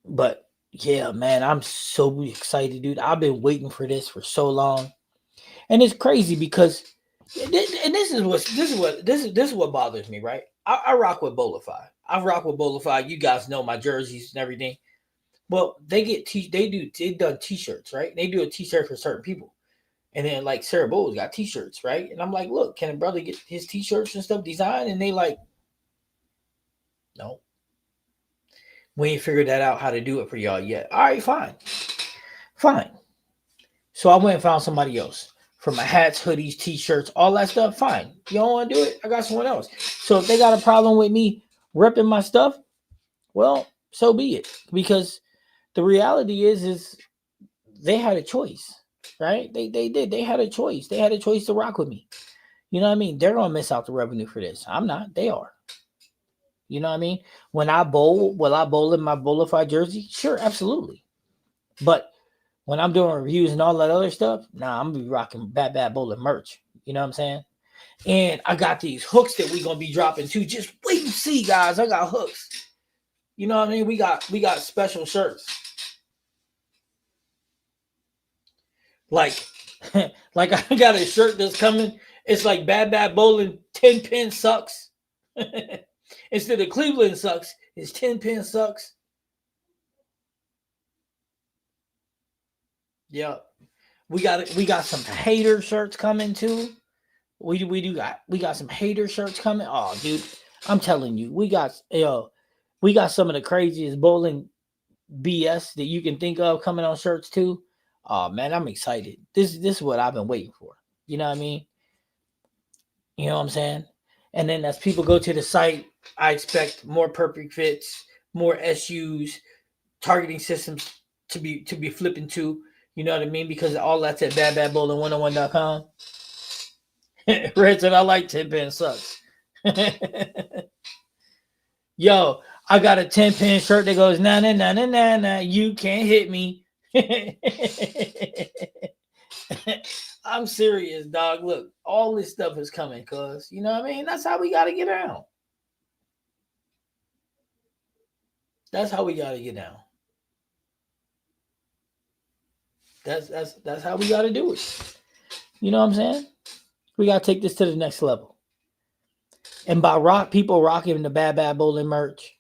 But yeah, man, I'm so excited, dude. I've been waiting for this for so long, and it's crazy because, and this is what bothers me, right? I rock with Bolify. I rock with Bolify. You guys know my jerseys and everything. Well, they done t-shirts, right? They do a t-shirt for certain people. And then like Sarah Bowles got t-shirts, right? And I'm like, look, can a brother get his t-shirts and stuff designed? And they like, no. We ain't figured that out how to do it for y'all yet. All right, fine. So I went and found somebody else for my hats, hoodies, t-shirts, all that stuff. Fine. You don't want to do it? I got someone else. So if they got a problem with me repping my stuff, well, so be it. Because the reality is they had a choice, right? They did. They had a choice. They had a choice to rock with me. You know what I mean? They're gonna miss out the revenue for this. I'm not. They are. You know what I mean? When I bowl, will I bowl in my Bowlify jersey? Sure, absolutely. But when I'm doing reviews and all that other stuff, nah, I'm gonna be rocking bad bowling merch. You know what I'm saying? And I got these hooks that we gonna be dropping too. Just wait and see, guys. I got hooks. You know what I mean? We got special shirts. Like, like I got a shirt that's coming. It's like bad bowling 10 pin sucks. Instead of Cleveland sucks, it's 10 pin sucks. Yeah. We got some hater shirts coming too. We got some hater shirts coming. Oh, dude, I'm telling you, we got some of the craziest bowling BS that you can think of coming on shirts too. Oh man, I'm excited. This is what I've been waiting for. You know what I mean? You know what I'm saying? And then as people go to the site, I expect more perfect fits, more SUs, targeting systems to be flipping to. You know what I mean? Because all that's at badbadbowling101.com. Red said I like 10 pin sucks. Yo, I got a 10 pin shirt that goes na na na na na na. You can't hit me. I'm serious, dog. Look, all this stuff is coming, cuz you know what I mean? That's how we gotta get down. That's how we gotta get down. That's how we gotta do it. You know what I'm saying? We gotta take this to the next level. And by people rocking the Bad Bad Bowling merch,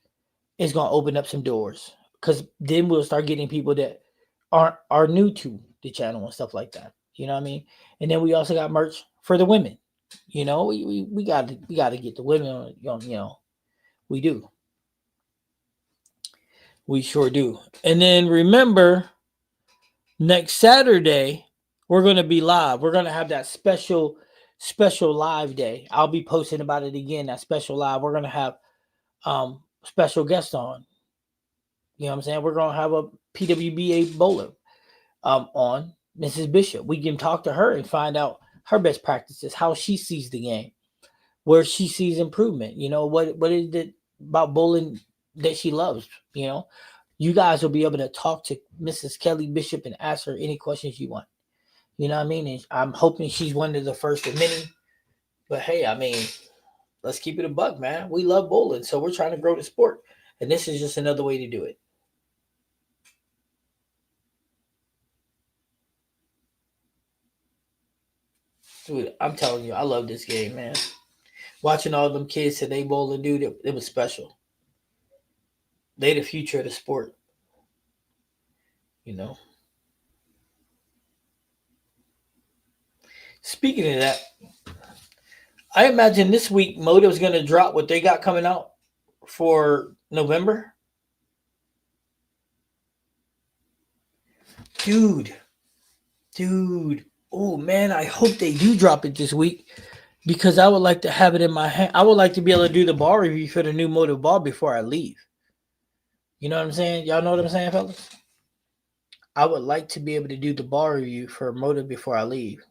it's gonna open up some doors. Cause then we'll start getting people that are new to the channel and stuff like that. You know what I mean? And then we also got merch for the women. You know, we gotta get the women. We do. We sure do. And then remember, next Saturday we're gonna be live. We're gonna have that special live day. I'll be posting about it again. That special live. We're gonna have special guests on. You know what I'm saying? We're gonna have a PWBA bowler on Mrs. Bishop. We can talk to her and find out her best practices, how she sees the game, where she sees improvement. You know, what is it about bowling that she loves? You know, you guys will be able to talk to Mrs. Kelly Bishop and ask her any questions you want. You know what I mean? And I'm hoping she's one of the first of many. But hey, I mean, let's keep it a buck, man. We love bowling, so we're trying to grow the sport, and this is just another way to do it. Dude, I'm telling you, I love this game, man. Watching all them kids today bowling, dude, it was special. They the future of the sport, you know. Speaking of that, I imagine this week Motive's gonna drop what they got coming out for November. Dude, dude. Oh man, I hope they do drop it this week because I would like to have it in my hand. I would like to be able to do the ball review for the new Motive ball before I leave. You know what I'm saying? Y'all know what I'm saying, fellas? I would like to be able to do the ball review for Motive before I leave.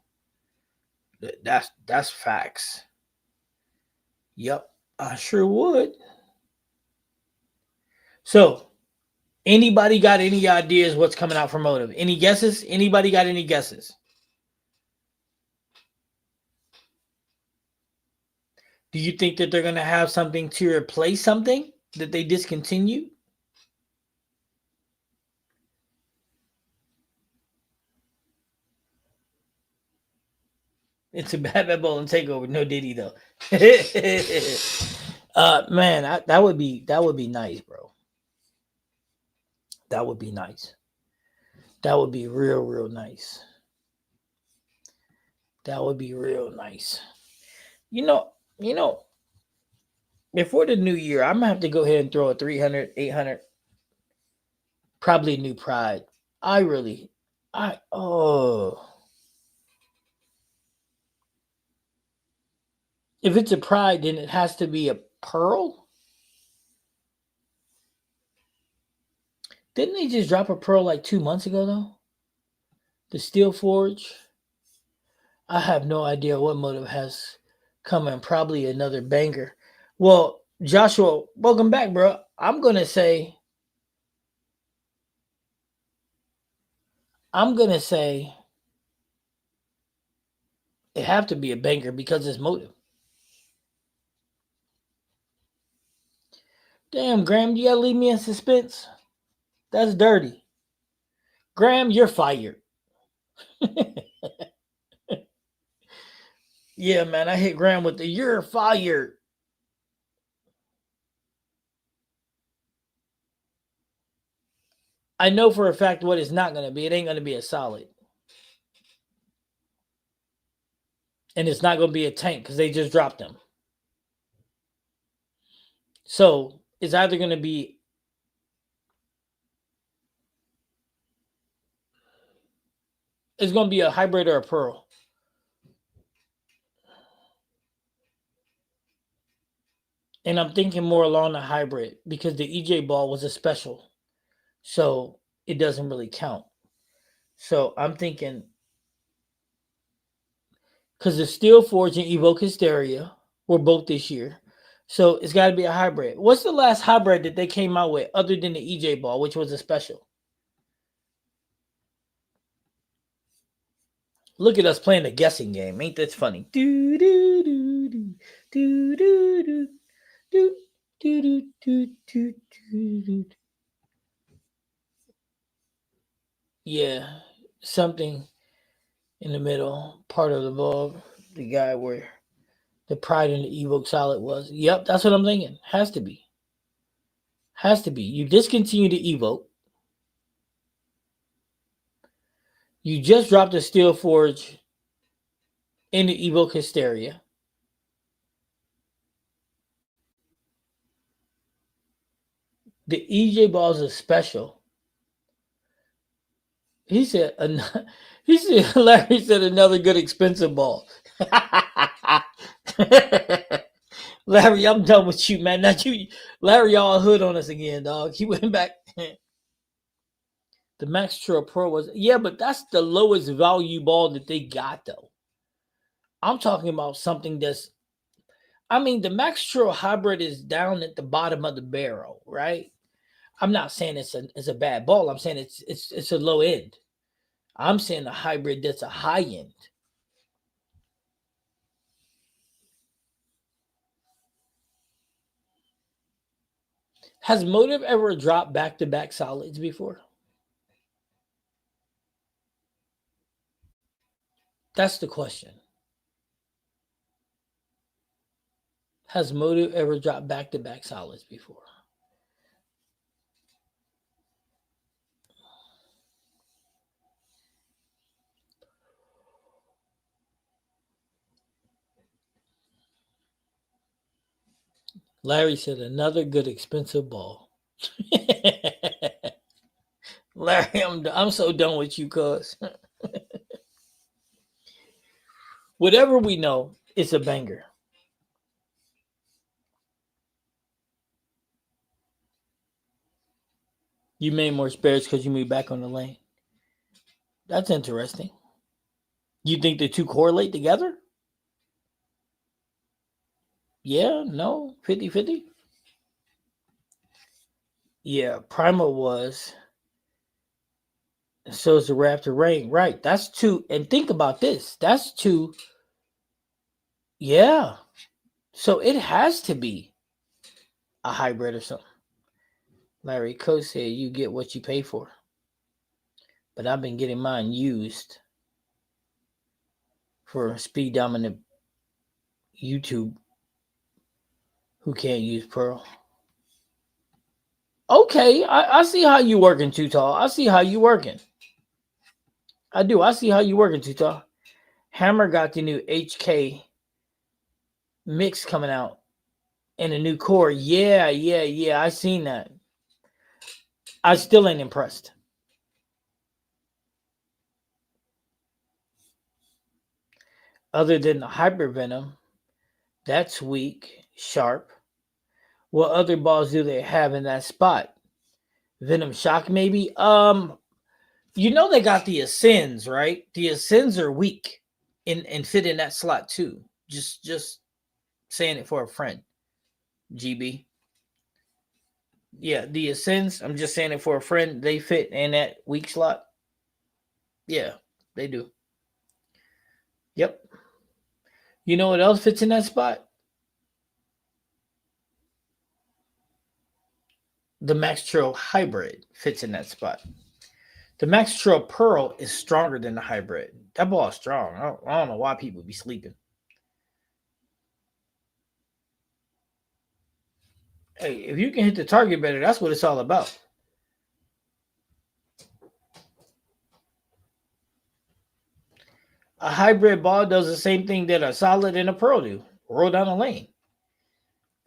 That's facts. Yep, I sure would. So, anybody got any ideas what's coming out for Motive? Any guesses? Anybody got any guesses? Do you think that they're going to have something to replace something that they discontinued? It's a bad bowling takeover. No Diddy though. Man, that would be nice, bro. That would be nice. That would be real nice. That would be real nice. You know, before the new year, I'm gonna have to go ahead and throw a 300, 800, probably a new Pride. I really, I oh, if it's a Pride, then it has to be a Pearl. Didn't they just drop a Pearl like 2 months ago though? The Steel Forge. I have no idea what Motive has coming. Probably another banger. Well, Joshua, welcome back, bro. I'm gonna say it have to be a banger because it's Motive. Damn, Graham, you gotta leave me in suspense. That's dirty. Graham, you're fired. Yeah, man, I hit Graham with the "you're fired." I know for a fact what it's not going to be. It ain't going to be a solid. And it's not going to be a tank because they just dropped them. So it's either going to be a hybrid or a pearl. And I'm thinking more along the hybrid because the EJ ball was a special. So it doesn't really count. So I'm thinking because the Steel Forge and Evoke Hysteria were both this year. So it's got to be a hybrid. What's the last hybrid that they came out with other than the EJ ball, which was a special? Look at us playing a guessing game. Ain't that funny? Do do do do do do do do do do do do do. Yeah, something in the middle part of the bulb. The guy where the Pride and the Evoke Solid was. Yep, that's what I'm thinking. Has to be. Has to be. You discontinue the Evoke. You just dropped the Steel Forge in the Evoke Hysteria. The EJ balls are special. He said, he said, Larry said another good expensive ball. Larry, I'm done with you, man. Not you, Larry, all hood on us again, dog. He went back. The Max Trail Pro was, yeah, but that's the lowest value ball that they got, though. I'm talking about something that's, I mean, the Max Trail Hybrid is down at the bottom of the barrel, right? I'm not saying it's a bad ball. I'm saying it's a low end. I'm saying a hybrid that's a high end. Has Motive ever dropped back to back solids before? That's the question. Has Motive ever dropped back to back solids before? Larry said another good expensive ball. Larry, I'm so done with you, cuz. Whatever we know, it's a banger. You made more spares because you moved back on the lane. That's interesting. You think the two correlate together? Yeah, no, 50-50. Yeah, Primal was. So is the Raptor Rain. Right. That's two. And think about this. That's two. Yeah. So it has to be a hybrid or something. Larry Coe said you get what you pay for. But I've been getting mine used for speed dominant YouTube who can't use Pearl. Okay, I see how you working, Too Tall. I see how you working. I do. I see how you working, Too Tall. Hammer got the new HK mix coming out and a new core. Yeah. I seen that. I still ain't impressed. Other than the Hyper Venom, that's weak, sharp. What other balls do they have in that spot? Venom Shock, maybe. You know they got the Ascends, right? The Ascends are weak and fit in that slot too. Just saying it for a friend. GB. Yeah, the Ascends. I'm just saying it for a friend. They fit in that weak slot. Yeah, they do. Yep. You know what else fits in that spot? The Max Trail Hybrid fits in that spot. The Max Trail Pearl is stronger than the hybrid. That ball is strong. I don't know why people be sleeping. Hey, if you can hit the target better, that's what it's all about. A hybrid ball does the same thing that a solid and a pearl do. Roll down a lane.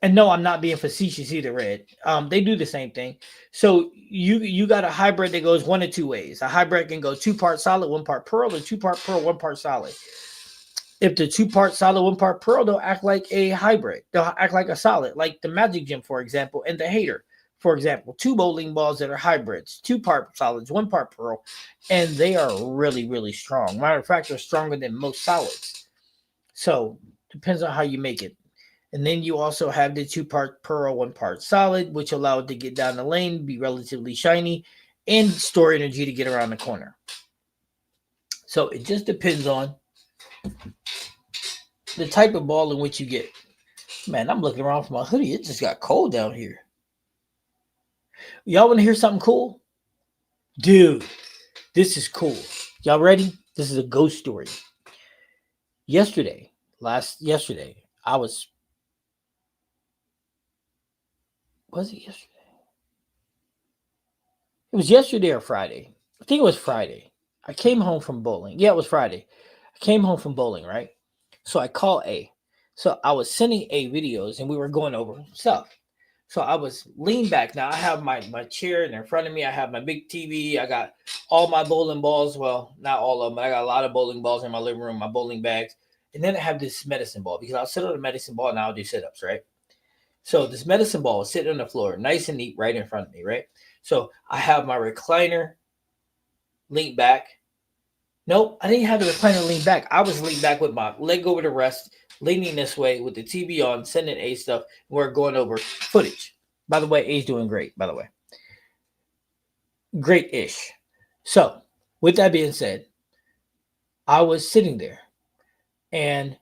And no, I'm not being facetious either, Red. They do the same thing. So you got a hybrid that goes one of two ways. A hybrid can go 2 part solid, 1 part pearl, or 2 part pearl, 1 part solid. If the 2 part solid, 1 part pearl, they'll act like a hybrid. They'll act like a solid, like the Magic Gym, for example, and the Hater, for example. 2 bowling balls that are hybrids, 2 part solids, 1 part pearl, and they are really, really strong. Matter of fact, they're stronger than most solids. So depends on how you make it. And then you also have the 2 part pearl, 1 part solid, which allow it to get down the lane, be relatively shiny, and store energy to get around the corner. So it just depends on the type of ball in which you get. Man, I'm looking around for my hoodie. It just got cold down here. Y'all want to hear something cool? Dude, this is cool. Y'all ready? This is a ghost story. Yesterday, I was it yesterday? It was yesterday or Friday. I think it was Friday. I came home from bowling. Yeah, it was Friday. I came home from bowling, right? So I called A. So I was sending A videos and we were going over stuff. So I was leaned back. Now I have my chair and in front of me. I have my big TV. I got all my bowling balls. Well, not all of them, but I got a lot of bowling balls in my living room, my bowling bags. And then I have this medicine ball because I'll sit on the medicine ball and I'll do sit-ups, right? So this medicine ball is sitting on the floor, nice and neat, right in front of me, right? So I have my recliner leaned back. Nope, I didn't have the recliner leaned back. I was leaned back with my leg over the rest, leaning this way with the TV on, sending A stuff. We're going over footage. By the way, A's doing great, by the way. Great-ish. So, with that being said, I was sitting there and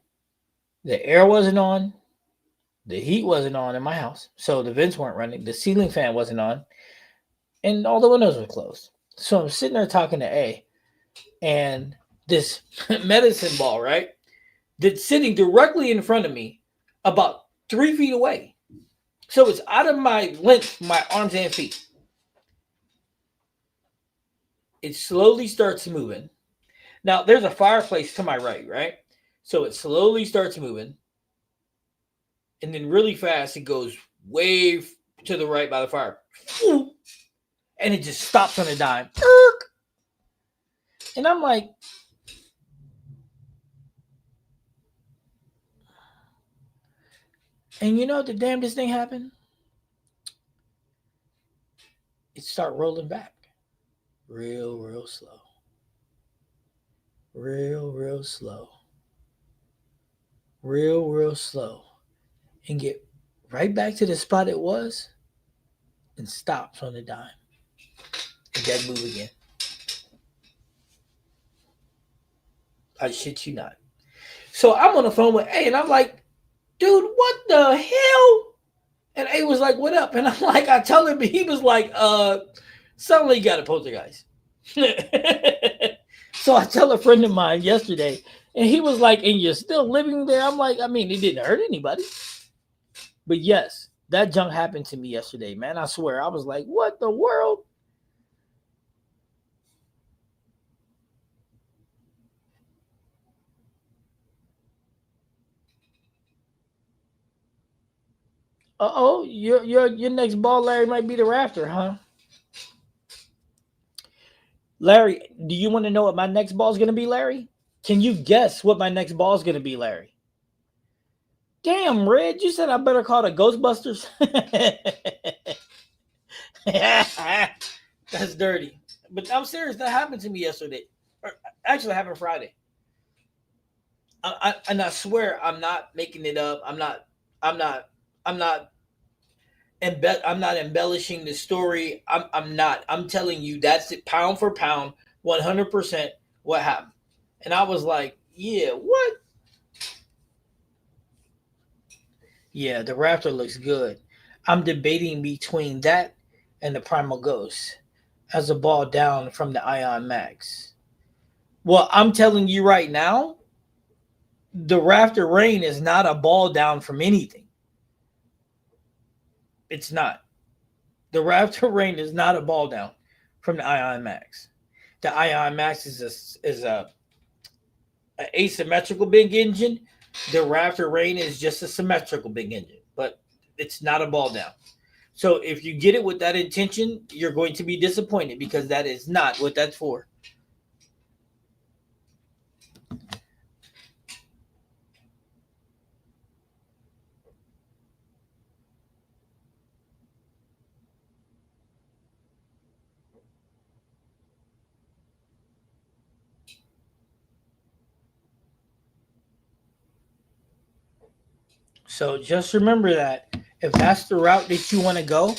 the air wasn't on. The heat wasn't on in my house. So the vents weren't running. The ceiling fan wasn't on. And all the windows were closed. So I'm sitting there talking to A. And this medicine ball, right? That's sitting directly in front of me about 3 feet away. So it's out of my length, my arms and feet. It slowly starts moving. Now, there's a fireplace to my right? So it slowly starts moving. And then really fast, it goes way to the right by the fire. And it just stops on a dime. And I'm like, and you know what the damnedest thing happened? It started rolling back. Real slow. Real slow. Real slow. And get right back to the spot it was and stops on the dime. And then move again. I shit you not. So I'm on the phone with A and I'm like, dude, what the hell? And A was like, what up? And I'm like, I tell him, he was like, suddenly you got a poltergeist. So I tell a friend of mine yesterday, and he was like, and you're still living there? I'm like, I mean, it didn't hurt anybody. But yes, that junk happened to me yesterday, man. I swear. I was like, what the world? Uh-oh, your next ball, Larry, might be the rafter, huh? Larry, do you want to know what my next ball is going to be, Larry? Can you guess what my next ball is going to be, Larry? Damn, Red, you said I better call the Ghostbusters? That's dirty. But I'm serious. That happened to me yesterday. Or, actually, it happened Friday. And I swear I'm not making it up. I'm not. I'm not. I'm not. I'm not embellishing the story. I'm not. I'm telling you that's it, pound for pound, 100% what happened. And I was like, yeah, what? Yeah, the Raptor looks good. I'm debating between that and the Primal Ghost as a ball down from the Ion Max. Well, I'm telling you right now, the Raptor Rain is not a ball down from anything. It's not. The Raptor Rain is not a ball down from the Ion Max. The Ion Max is a an asymmetrical big engine, the Raptor Rain is just a symmetrical big engine, but it's not a ball down. So if you get it with that intention, you're going to be disappointed because that is not what that's for. So just remember that if that's the route that you want to go,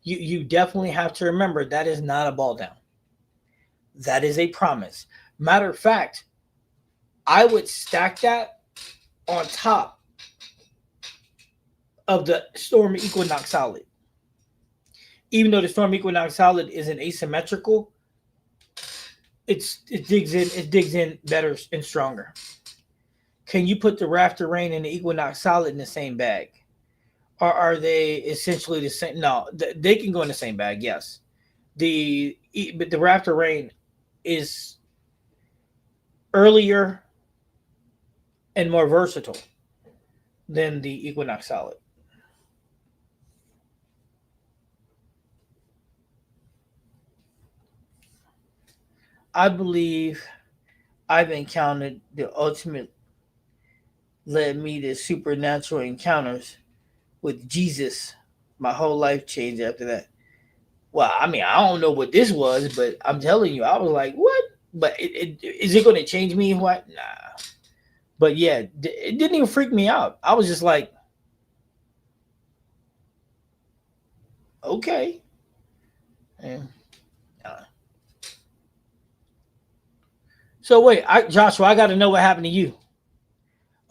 you definitely have to remember that is not a ball down. That is a promise. Matter of fact, I would stack that on top of the Storm Equinox Solid. Even though the Storm Equinox Solid is an asymmetrical, it digs in better and stronger. Can you put the Raptor Rain and the Equinox Solid in the same bag? Or are they essentially the same? No, they can go in the same bag. Yes, but the Raptor Rain is earlier and more versatile than the Equinox Solid. I believe I've encountered the ultimate led me to supernatural encounters with Jesus. My whole life changed after that. Well, I mean, I don't know what this was, but I'm telling you, I was like, what? But is it going to change me? What? Nah. But yeah, it didn't even freak me out. I was just like, okay. And, uh, so wait, Joshua, I got to know what happened to you.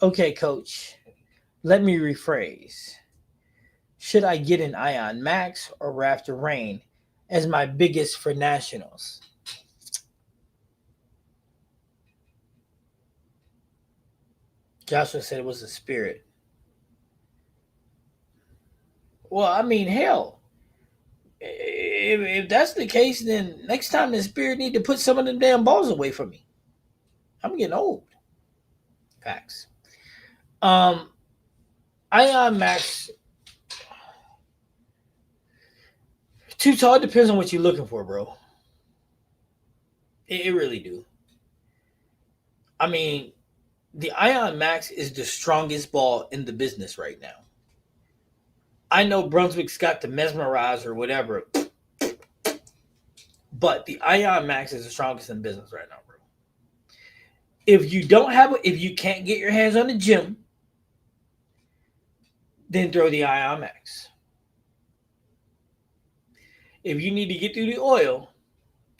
Okay, coach. Let me rephrase. Should I get an Ion Max or Raptor Rain as my biggest for nationals? Joshua said it was a spirit. Well, I mean, hell, if that's the case, then next time the spirit need to put some of them damn balls away from me. I'm getting old. Facts. Um, Ion Max, too tall. It depends on what you're looking for, bro. It really do. I mean, the Ion Max is the strongest ball in the business right now. I know Brunswick's got the Mesmerize or whatever, but the Ion Max is the strongest in business right now, bro. If you can't get your hands on the gym, then throw the Ion Max. If you need to get through the oil,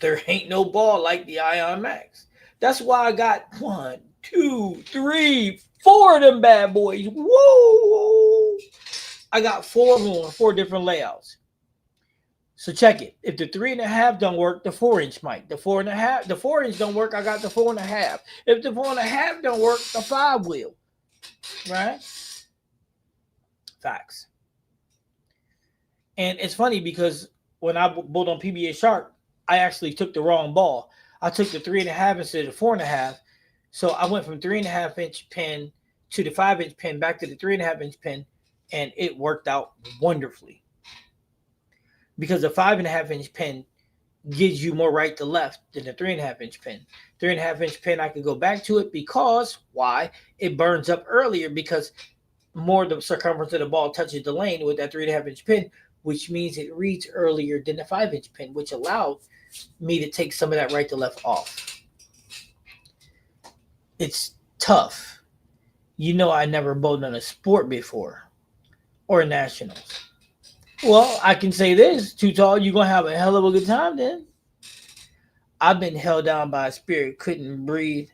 there ain't no ball like the Ion Max. That's why I got 1, 2, 3, 4 of them bad boys. Whoa! I got 4 of them on 4 different layouts. So check it. If the 3.5 don't work, the 4-inch might. The 4.5, the 4-inch don't work. I got the 4.5. If the 4.5 don't work, the 5 will. Right? Facts. And it's funny because when I bowled on PBA Shark, I actually took the wrong ball. I took the 3.5 instead of the 4.5. So I went from 3.5-inch pin to the 5-inch pin back to the 3.5-inch pin, and it worked out wonderfully. Because the 5.5-inch pin gives you more right to left than the 3.5-inch pin. 3.5-inch pin, I could go back to it because why? It burns up earlier because more of the circumference of the ball touches the lane with that 3.5-inch pin, which means it reads earlier than the 5-inch pin, which allowed me to take some of that right to left off. It's tough. You know, I never bowled on a sport before or nationals. Well, I can say this, too tall, you're going to have a hell of a good time then. I've been held down by a spirit, couldn't breathe,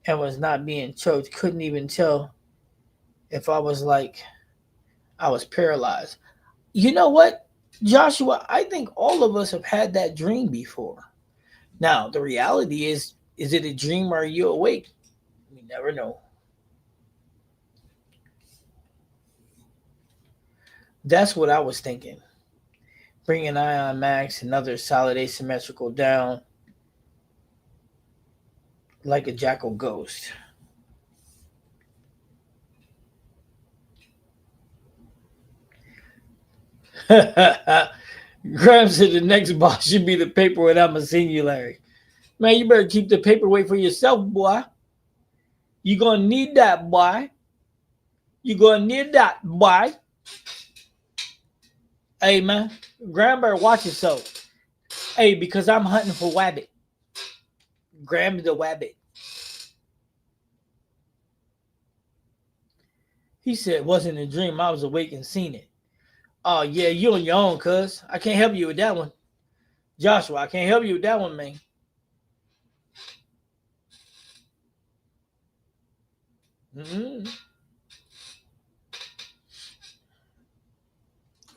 and was not being choked. Couldn't even tell if I was paralyzed. You know what, Joshua? I think all of us have had that dream before. Now, the reality is it a dream or are you awake? We never know. That's what I was thinking. Bring an Ion Max, another solid asymmetrical down. like a jackal ghost. Graham said the next boss should be the paperweight. I'm a senior, Larry. Man, you better keep the paperweight for yourself, boy. You gonna need that, boy. You gonna need that, boy. Hey, man, Graham better watch himself. Hey, because I'm hunting for Wabbit. Graham the Wabbit. He said it wasn't a dream. I was awake and seen it. Oh, yeah, you on your own, cuz. I can't help you with that one. Joshua, I can't help you with that one, man. Mm-hmm.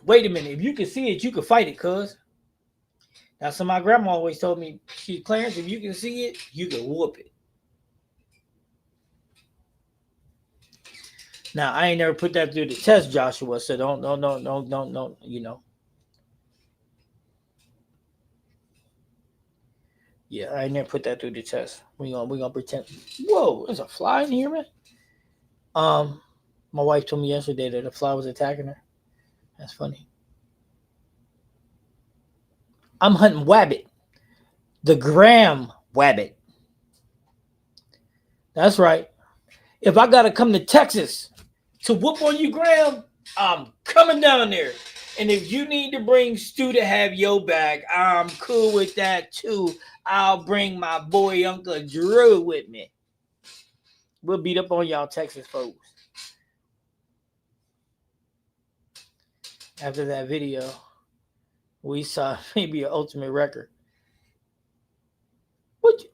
Wait a minute. If you can see it, you can fight it, cuz. That's what my grandma always told me. She, Clarence, if you can see it, you can whoop it. Now, I ain't never put that through the test, Joshua, so don't, you know. Yeah, I ain't never put that through the test. We gonna pretend. Whoa, there's a fly in here, man. My wife told me yesterday that a fly was attacking her. That's funny. I'm hunting Wabbit. The Graham Wabbit. That's right. If I gotta come to Texas to whoop on you, Graham, I'm coming down there. And if you need to bring Stu to have your bag, I'm cool with that too. I'll bring my boy Uncle Drew with me. We'll beat up on y'all Texas folks. After that video, we saw maybe an ultimate record. What?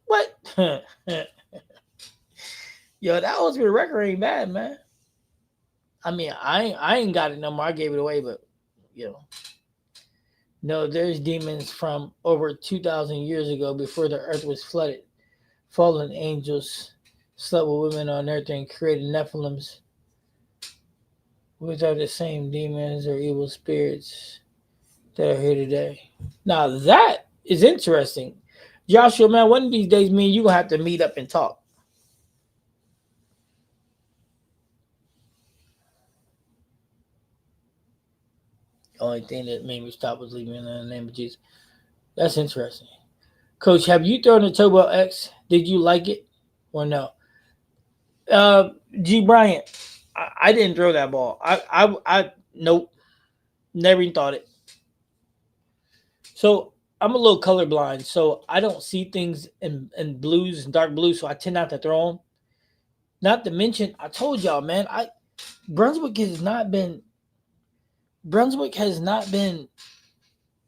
Yo, that ultimate record ain't bad, man. I mean, I ain't got it no more. I gave it away, but you know. No, there's demons from over 2,000 years ago before the earth was flooded. Fallen angels slept with women on earth and created Nephilims, which are the same demons or evil spirits that are here today. Now, that is interesting. Joshua, man, one of these days, me and you going to have to meet up and talk. The only thing that made me stop was leaving in the name of Jesus. That's interesting. Coach, have you thrown a Turbo X? Did you like it or no? G. Bryant, I didn't throw that ball. I nope. Never even thought it. So I'm a little colorblind, so I don't see things in blues and dark blues, so I tend not to throw them. Not to mention, I told y'all, man, Brunswick has not been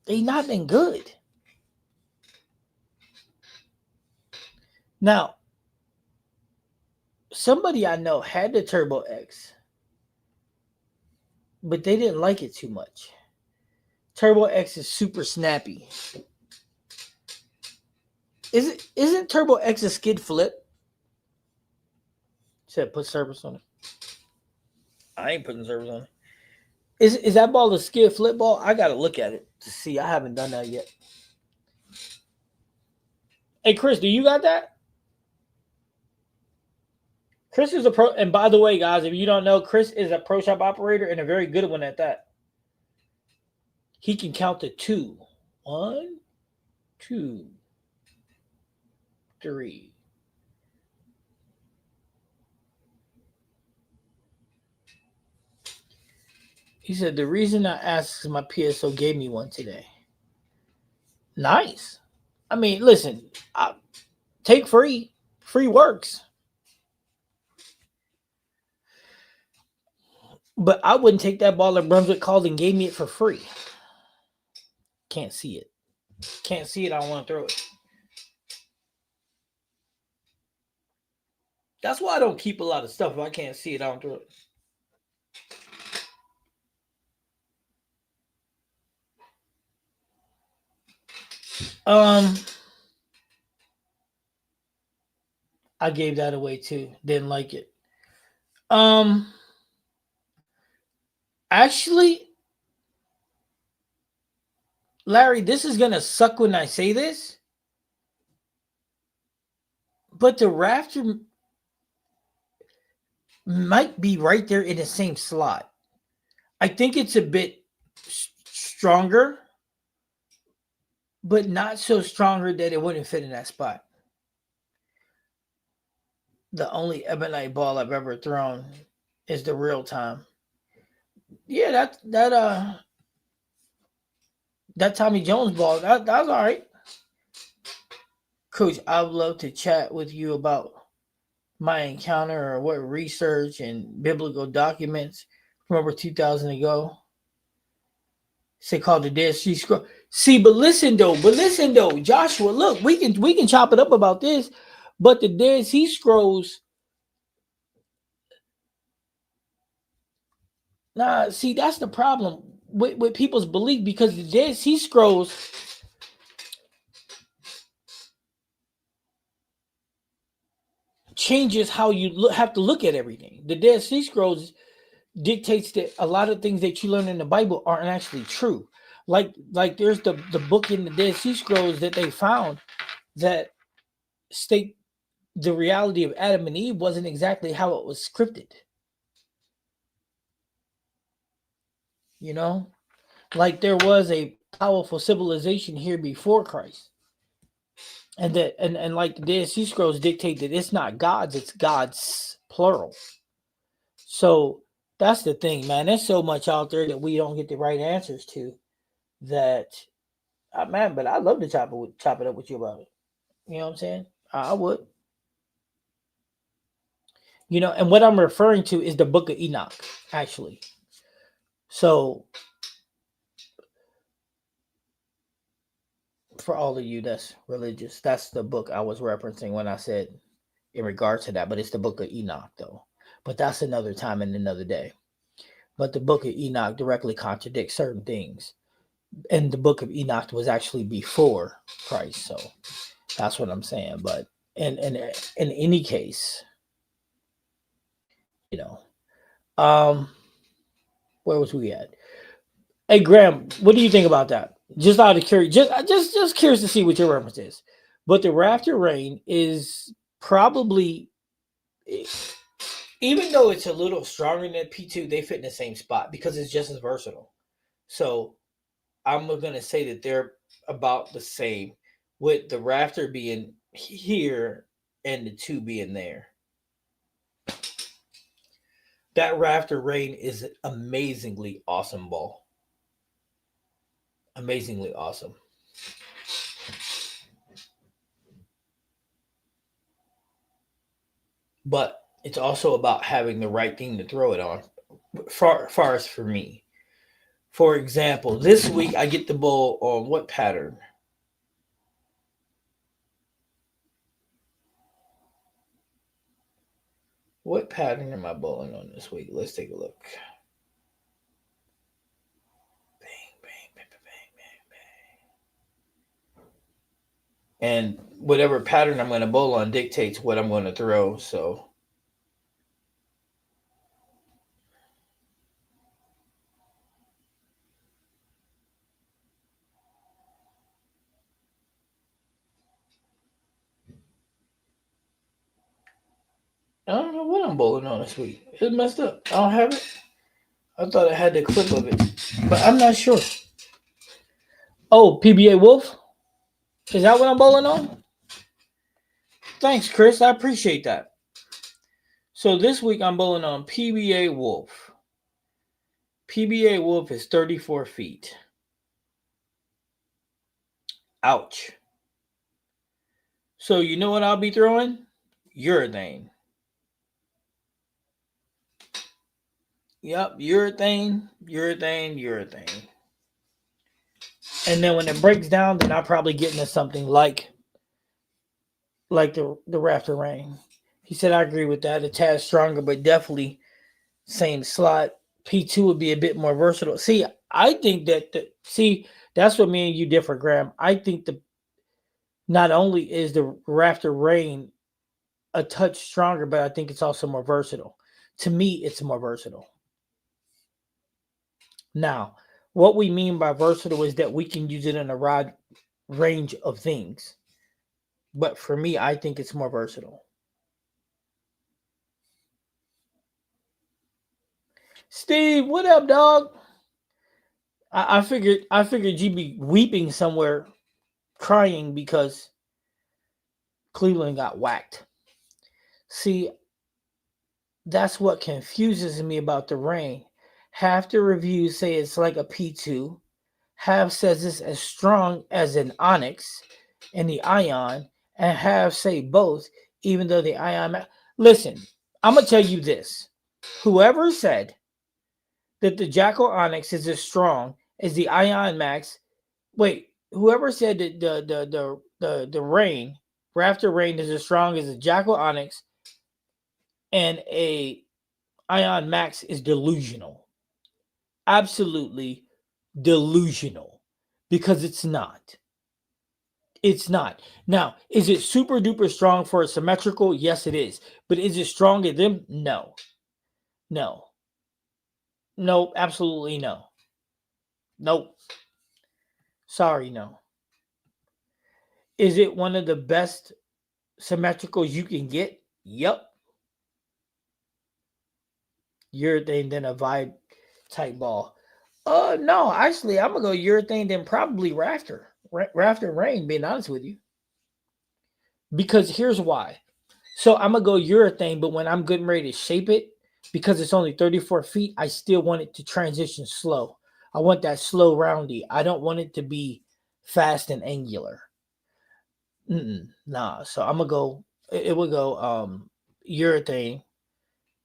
they've not been good. Now, somebody I know had the Turbo X, but they didn't like it too much. Turbo X is super snappy. Isn't Turbo X a skid flip? Said put service on it. I ain't putting service on it. Is that ball a skid flip ball? I gotta look at it to see. I haven't done that yet. Hey Chris, do you got that? Chris is a pro, and by the way, guys, if you don't know, Chris is a pro shop operator and a very good one at that. He can count to 2. 1, 2, 3. He said the reason I asked is my PSO gave me one today. Nice. I mean, listen, take free. Free works. But I wouldn't take that ball that Brunswick called and gave me it for free. Can't see it. Can't see it. I don't want to throw it. That's why I don't keep a lot of stuff. If I can't see it, I don't throw it. I gave that away too. Didn't like it. Actually, Larry, this is gonna suck when I say this, but the rafter might be right there in the same slot. I think it's a bit stronger, but not so stronger that it wouldn't fit in that spot. The only ebonite ball I've ever thrown is the real time. Yeah, that Tommy Jones ball, that was all right. Coach, I would love to chat with you about my encounter or what research and biblical documents from over 2,000 ago. Say called the Dead Sea Scroll. See, but listen though, Joshua, look, we can chop it up about this, but the Dead Sea Scrolls. Nah, see, that's the problem with people's belief because the Dead Sea Scrolls changes how you have to look at everything. The Dead Sea Scrolls dictates that a lot of things that you learn in the Bible aren't actually true. Like there's the book in the Dead Sea Scrolls that they found that state the reality of Adam and Eve wasn't exactly how it was scripted. You know, like there was a powerful civilization here before Christ, and like the Dead Sea Scrolls dictate that it's not God's, it's God's plural. So that's the thing, man. There's so much out there that we don't get the right answers to. That, man, but I'd love to chop it up with you about it. You know what I'm saying? I would. You know, and what I'm referring to is the Book of Enoch, actually. So for all of you that's religious, that's the book I was referencing when I said in regard to that. But it's the Book of Enoch, though. But that's another time and another day. But the Book of Enoch directly contradicts certain things. And the Book of Enoch was actually before Christ. So that's what I'm saying. But in any case, you know, where was we at? Hey Graham, what do you think about that? Just out of curiosity, just curious to see what your reference is. But the rafter rain is probably, even though it's a little stronger than P2, they fit in the same spot because it's just as versatile. So I'm gonna say that they're about the same, with the rafter being here and the two being there. That rafter rain is an amazingly awesome ball. Amazingly awesome. But it's also about having the right thing to throw it on. Far as for me. For example, this week I get the ball on what pattern? What pattern am I bowling on this week? Let's take a look. Bang, bang, bang, bang, bang, bang. And whatever pattern I'm going to bowl on dictates what I'm going to throw. So I don't know what I'm bowling on this week. It's messed up. I don't have it. I thought I had the clip of it, but I'm not sure. Oh, PBA Wolf? Is that what I'm bowling on? Thanks, Chris. I appreciate that. So this week I'm bowling on PBA Wolf. PBA Wolf is 34 feet. Ouch. So you know what I'll be throwing? Urethane. Yep, urethane. And then when it breaks down, then I'll probably get into something like the rafter rain. He said I agree with that. A tad stronger, but definitely same slot. P2 would be a bit more versatile. See, I think that's what me and you differ, Graham. I think not only is the rafter rain a touch stronger, but I think it's also more versatile. To me, it's more versatile. Now, what we mean by versatile is that we can use it in a wide range of things. But for me, I think it's more versatile. Steve, what up, dog? I figured you'd be weeping somewhere, crying because Cleveland got whacked. See, that's what confuses me about the rain. Half the reviews say it's like a P2. Half says it's as strong as an onyx and the ion, and half say both, even though the ion. Listen, I'm gonna tell you this: whoever said that the Jackal Onyx is as strong as the Ion Max, wait, whoever said that the rain, Rafter Rain is as strong as the Jackal Onyx and a Ion Max is delusional. Absolutely delusional because it's not. It's not. Now, is it super duper strong for a symmetrical? Yes, it is. But is it stronger than them? No. No. No, absolutely no. Nope. Sorry, no. Is it one of the best symmetricals you can get? Yep. Urethane than a vibe type ball. No, actually, I'm gonna go urethane then probably rafter, rafter rain. Being honest with you, because here's why. So I'm gonna go urethane, but when I'm getting ready to shape it, because it's only 34 feet, I still want it to transition slow. I want that slow roundy. I don't want it to be fast and angular. Nah. So I'm gonna go. It would go urethane,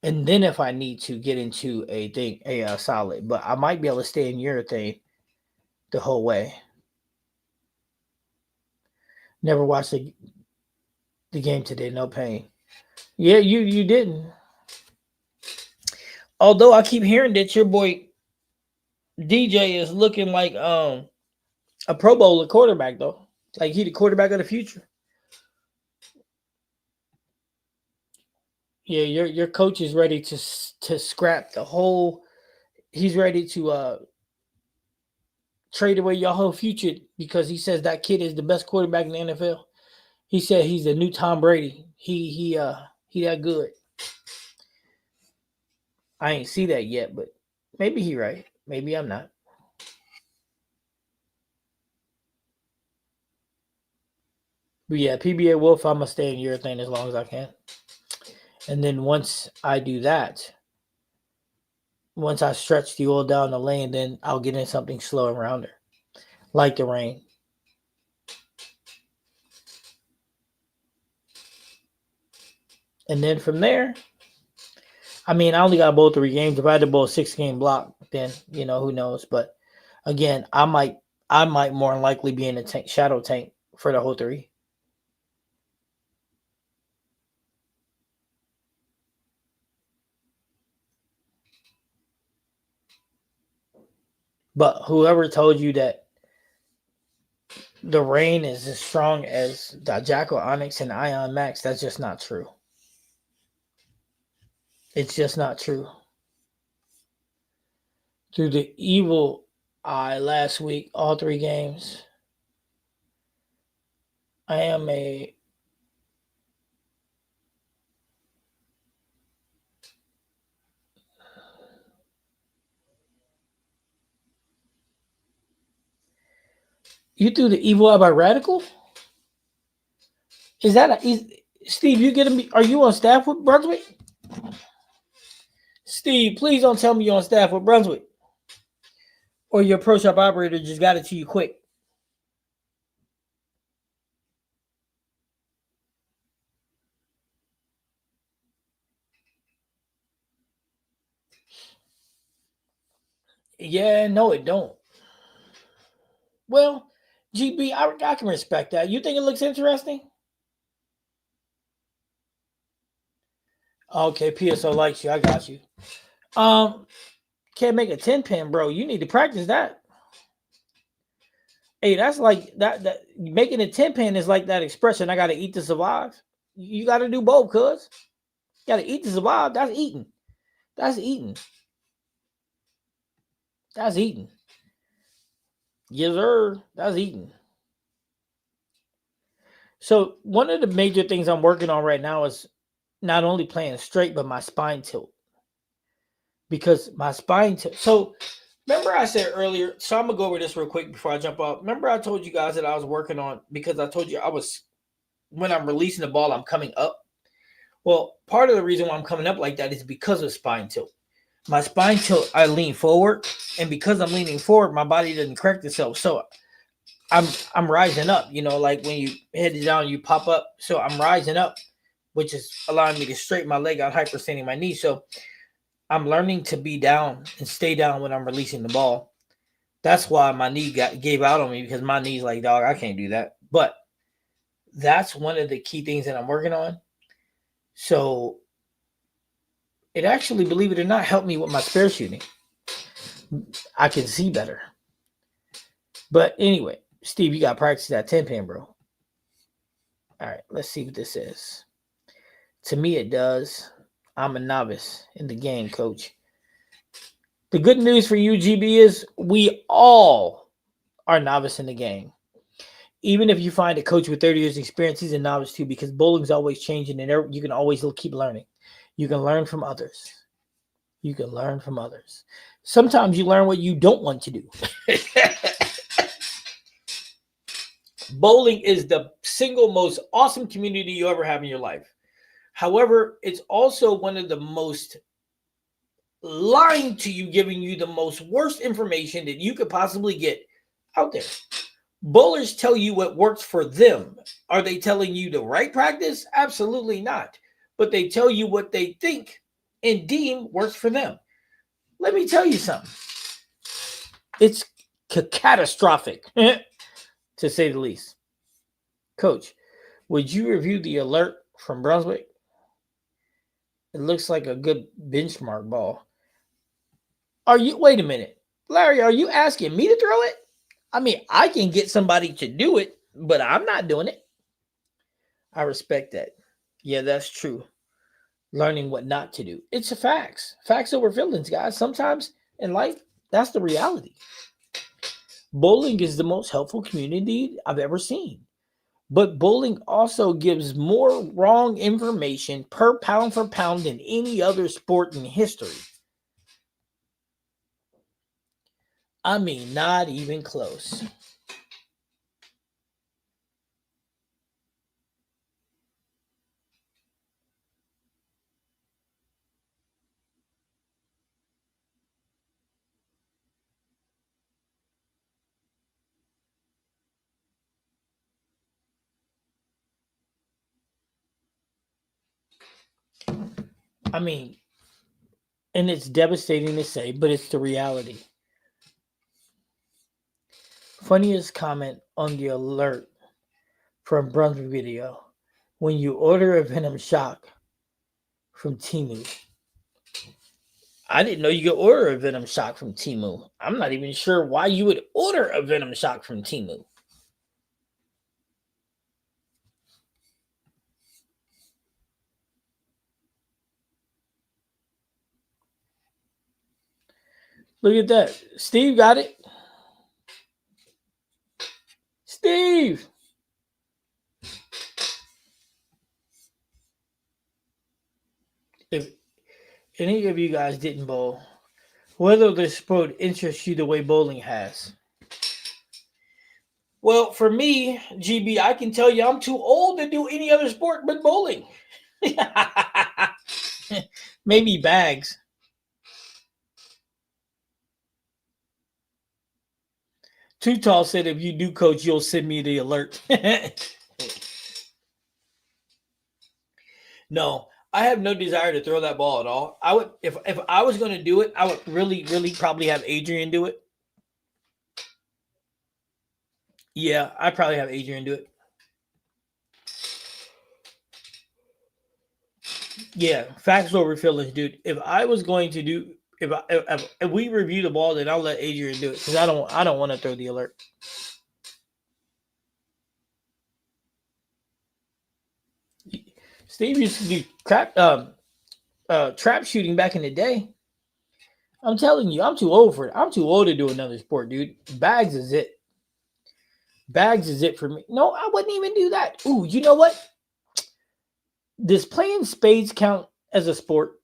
and then if I need to get into a solid, but I might be able to stay in urethane the whole way. Never watched the game today. No pain. Yeah, you didn't. Although I keep hearing that your boy DJ is looking like a Pro Bowler quarterback though. Like he the quarterback of the future. Yeah, your coach is ready to scrap the whole. He's ready to trade away your whole future because he says that kid is the best quarterback in the NFL. He said he's the new Tom Brady. He that good. I ain't see that yet, but maybe he right. Maybe I'm not. But yeah, PBA Wolf, I'm gonna stay in urethane as long as I can. And then once I do that, once I stretch the oil down the lane, then I'll get in something slow and rounder, like the rain. And then from there, I mean, I only got both 3 games. If I had to bowl a 6 game block, then who knows. But again, I might more than likely be in the tank, shadow tank for the whole 3. But whoever told you that the rain is as strong as the Jackal Onyx and Ion Max, that's just not true. It's just not true. Through the evil eye last week, all 3 games, I am a you threw the evil eye by Radical? Is that Steve, you getting me? Are you on staff with Brunswick? Steve, please don't tell me you're on staff with Brunswick. Or your pro shop operator just got it to you quick. Yeah, no, it don't. Well, GB, I can respect that. You think it looks interesting? Okay, PSO likes you. I got you. Um, can't make a 10 pin, bro. You need to practice that. Hey, that's like that making a 10 pin is like that expression. I gotta eat to survive. You gotta do both, cuz. You gotta eat to survive. That's eating. That's eating. That's eating. Yes, sir. That's eating. So one of the major things I'm working on right now is not only playing straight, but my spine tilt. Because my spine tilt. So remember I said earlier, so I'm gonna go over this real quick before I jump off. Remember I told you guys that I was working on, because I told you I was, when I'm releasing the ball, I'm coming up. Well, part of the reason why I'm coming up like that is because of spine tilt. My spine tilt, I lean forward, and because I'm leaning forward, my body doesn't correct itself. So I'm rising up, like when you head down, you pop up. So I'm rising up, which is allowing me to straighten my leg out, hyperextending my knee. So I'm learning to be down and stay down when I'm releasing the ball. That's why my knee gave out on me, because my knee's like, dog, I can't do that. But that's one of the key things that I'm working on. So it actually, believe it or not, helped me with my spare shooting. I can see better. But anyway, Steve, you got to practice that 10 pin, bro. All right, let's see what this is. To me, it does. I'm a novice in the game, coach. The good news for you, GB, is we all are novice in the game. Even if you find a coach with 30 years experience, he's a novice too, because bowling's always changing and you can always keep learning. You can learn from others. You can learn from others. Sometimes you learn what you don't want to do. Bowling is the single most awesome community you ever have in your life. However, it's also one of the most lying to you, giving you the most worst information that you could possibly get out there. Bowlers tell you what works for them. Are they telling you the right practice? Absolutely not. But they tell you what they think and deem works for them. Let me tell you something. It's catastrophic, to say the least. Coach, would you review the alert from Brunswick? It looks like a good benchmark ball. Wait a minute. Larry, are you asking me to throw it? I mean, I can get somebody to do it, but I'm not doing it. I respect that. Yeah, that's true. Learning what not to do. It's a facts. Facts over feelings, guys. Sometimes in life, that's the reality. Bowling is the most helpful community I've ever seen. But bowling also gives more wrong information per pound for pound than any other sport in history. I mean, not even close. I mean, and it's devastating to say, but it's the reality. Funniest comment on the alert from Brunswick video: when you order a Venom Shock from Timu. I didn't know you could order a Venom Shock from Timu. I'm not even sure why you would order a Venom Shock from Timu. Look at that. Steve got it. Steve. If any of you guys didn't bowl, whether this sport interests you the way bowling has. Well, for me, GB, I can tell you I'm too old to do any other sport but bowling. Maybe bags. Too Tall said, if you do coach, you'll send me the alert. No, I have no desire to throw that ball at all. I would, if I was going to do it, I would really, really probably have Adrian do it. Yeah, I'd probably have Adrian do it. Yeah, facts over feelings, dude. If I was going to do, if we review the ball, then I'll let Adrian do it, because I don't want to throw the alert. Steve used to do trap shooting back in the day. I'm telling you, I'm too old for it. I'm too old to do another sport, dude. Bags is it. Bags is it for me. No, I wouldn't even do that. Ooh, you know what? Does playing spades count as a sport?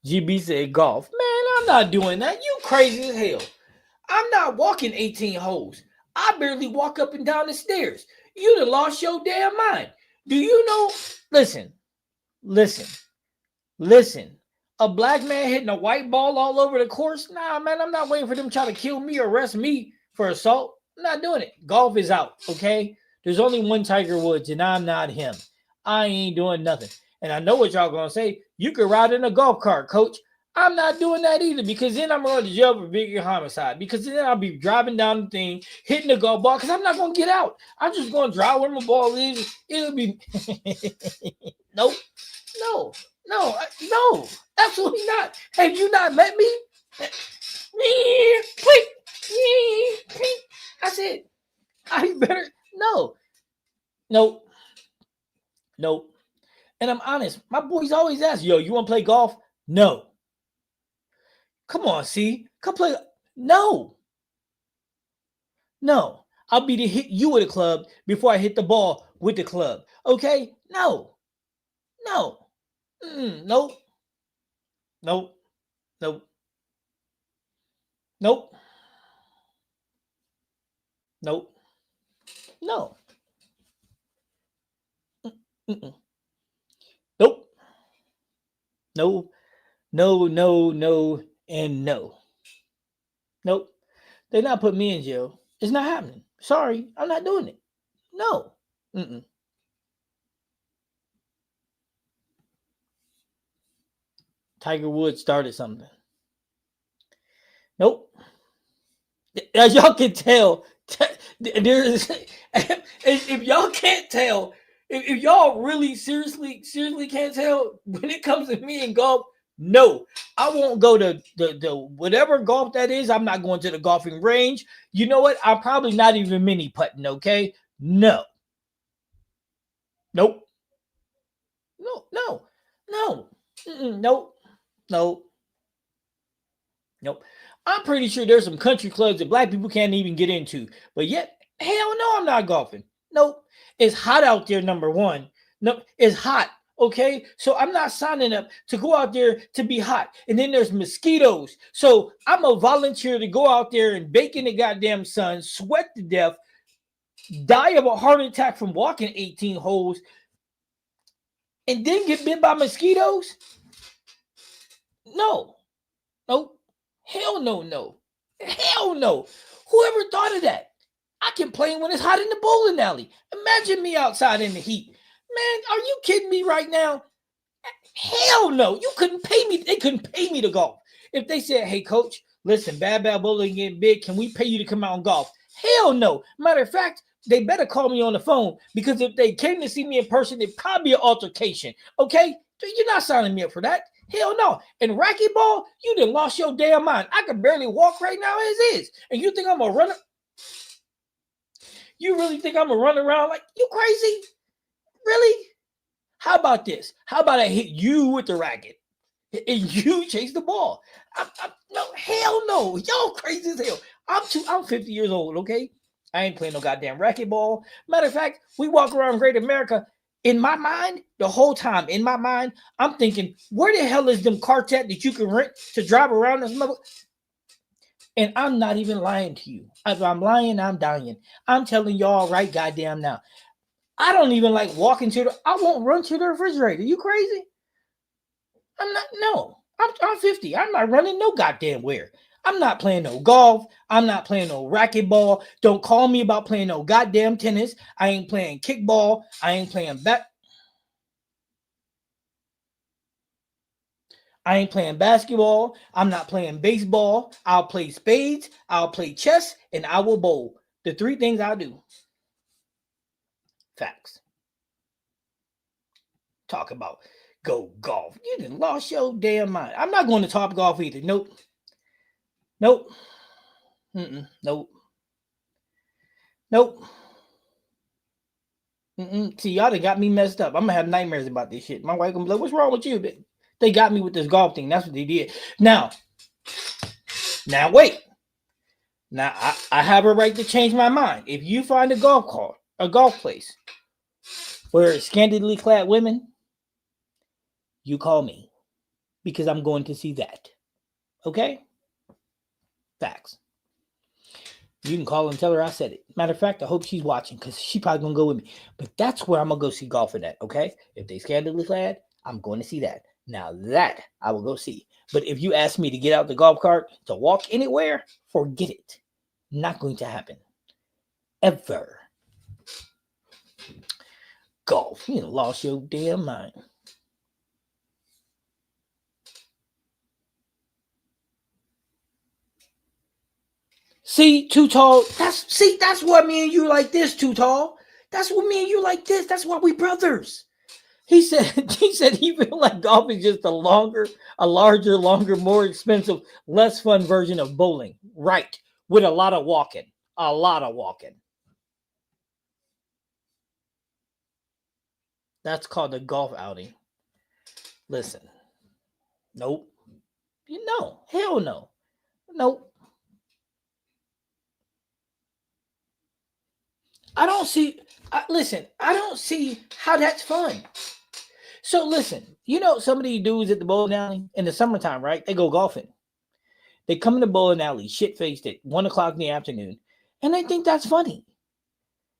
GB said golf. Man, I'm not doing that. You crazy as hell. I'm not walking 18 holes. I barely walk up and down the stairs. You done lost your damn mind. Do you know? Listen, listen, listen. A black man hitting a white ball all over the course? Nah, man, I'm not waiting for them to try to kill me or arrest me for assault. I'm not doing it. Golf is out, okay? There's only one Tiger Woods, and I'm not him. I ain't doing nothing. And I know what y'all gonna say. You could ride in a golf cart, coach. I'm not doing that either because then I'm going to jail for bigger homicide. Because then I'll be driving down the thing, hitting the golf ball because I'm not going to get out. I'm just going to drive where my ball is. It'll be nope, no, absolutely not. Have you not met me? I said, I better no, no, no. And I'm honest. My boys always ask, "Yo, you want to play golf?" No. Come on, see, come play. No, no. I'll be to hit you with a club before I hit the ball with the club. Okay? No, no, nope, nope, nope, nope, nope, no, mm-mm. Nope, no, no, and no. Nope. They're not putting me in jail. It's not happening. Sorry, I'm not doing it. No. Mm-mm. Tiger Woods started something. Nope. As y'all can tell, there's if y'all can't tell, if y'all really seriously can't tell when it comes to me and golf, no, I won't go to the whatever golf that is. I'm not going to the golfing range. You know what? I'm probably not even mini putting. Okay, no, nope, no, no, nope, nope. Nope. I'm pretty sure there's some country clubs that black people can't even get into. But yet, hell no, I'm not golfing. Nope. It's hot out there, number one. No, it's hot. Okay. So I'm not signing up to go out there to be hot. And then there's mosquitoes. So I'm a volunteer to go out there and bake in the goddamn sun, sweat to death, die of a heart attack from walking 18 holes, and then get bit by mosquitoes? No. Nope. Hell no, no. Hell no. Whoever thought of that? I complain when it's hot in the bowling alley. Imagine me outside in the heat. Man, are you kidding me right now? Hell no. You couldn't pay me. They couldn't pay me to golf. If they said, hey, coach, listen, bad bowling getting big. Can we pay you to come out and golf? Hell no. Matter of fact, they better call me on the phone because if they came to see me in person, it'd probably be an altercation. Okay? You're not signing me up for that. Hell no. And racquetball, you done lost your damn mind. I can barely walk right now as is. And you think I'm a runner? You really think I'm gonna run around like you crazy? Really? How about this? How about I hit you with the racket and you chase the ball? No, hell no. Y'all crazy as hell. I'm 50 years old, okay? I ain't playing no goddamn racquetball. Matter of fact, we walk around Great America. In my mind, the whole time, in my mind, I'm thinking, where the hell is them quartet that you can rent to drive around this mother? And I'm not even lying to you. If I'm lying, I'm dying. I'm telling y'all right goddamn now. I don't even like walking to the. I won't run to the refrigerator. You crazy? I'm not. No. I'm 50. I'm not running no goddamn where. I'm not playing no golf. I'm not playing no racquetball. Don't call me about playing no goddamn tennis. I ain't playing kickball. I ain't playing I ain't playing basketball. I'm not playing baseball. I'll play spades. I'll play chess, and I will bowl. The three things I do. Facts. Talk about go golf. You done lost your damn mind. I'm not going to Top Golf either. Nope. Nope. Nope. Nope. See, y'all done got me messed up. I'm gonna have nightmares about this shit. My wife gonna be like, "What's wrong with you?" They got me with this golf thing. That's what they did. Now wait. Now I have a right to change my mind. If you find a golf place where it's scantily clad women, you call me because I'm going to see that. Okay? Facts. You can call and tell her I said it. Matter of fact, I hope she's watching because she probably gonna go with me. But that's where I'm gonna go see golfing at. Okay? If they scantily clad, I'm going to see that. Now that I will go see. But if you ask me to get out the golf cart to walk anywhere, forget it. Not going to happen. Ever. Golf. You lost your damn mind. See, Too Tall. That's why me and you like this, Too Tall. That's what me and you like this. That's why we brothers. He said he feel like golf is just a larger, longer, more expensive, less fun version of bowling. Right. With a lot of walking. A lot of walking. That's called a golf outing. Listen. Nope. No. Hell no. Nope. I don't see. Listen, I don't see how that's fun. So listen, some of these dudes at the bowling alley in the summertime, right? They go golfing. They come in the bowling alley, shit faced at 1 o'clock in the afternoon, and they think that's funny.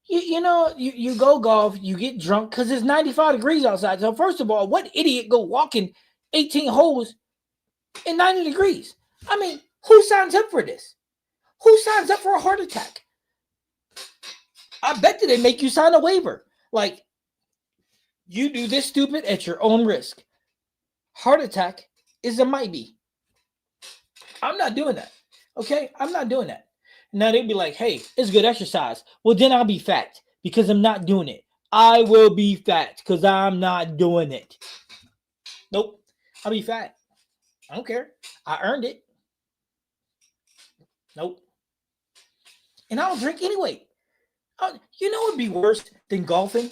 You go golf, you get drunk because it's 95 degrees outside. So first of all, what idiot go walking 18 holes in 90 degrees? I mean, who signs up for this? Who signs up for a heart attack? I bet that they make you sign a waiver. Like, you do this stupid at your own risk. Heart attack is a might be. I'm not doing that. Okay? I'm not doing that. Now they'd be like, hey, it's good exercise. Well, then I'll be fat because I'm not doing it. I will be fat because I'm not doing it. Nope. I'll be fat. I don't care. I earned it. Nope. And I don't drink anyway. You know what'd be worse than golfing?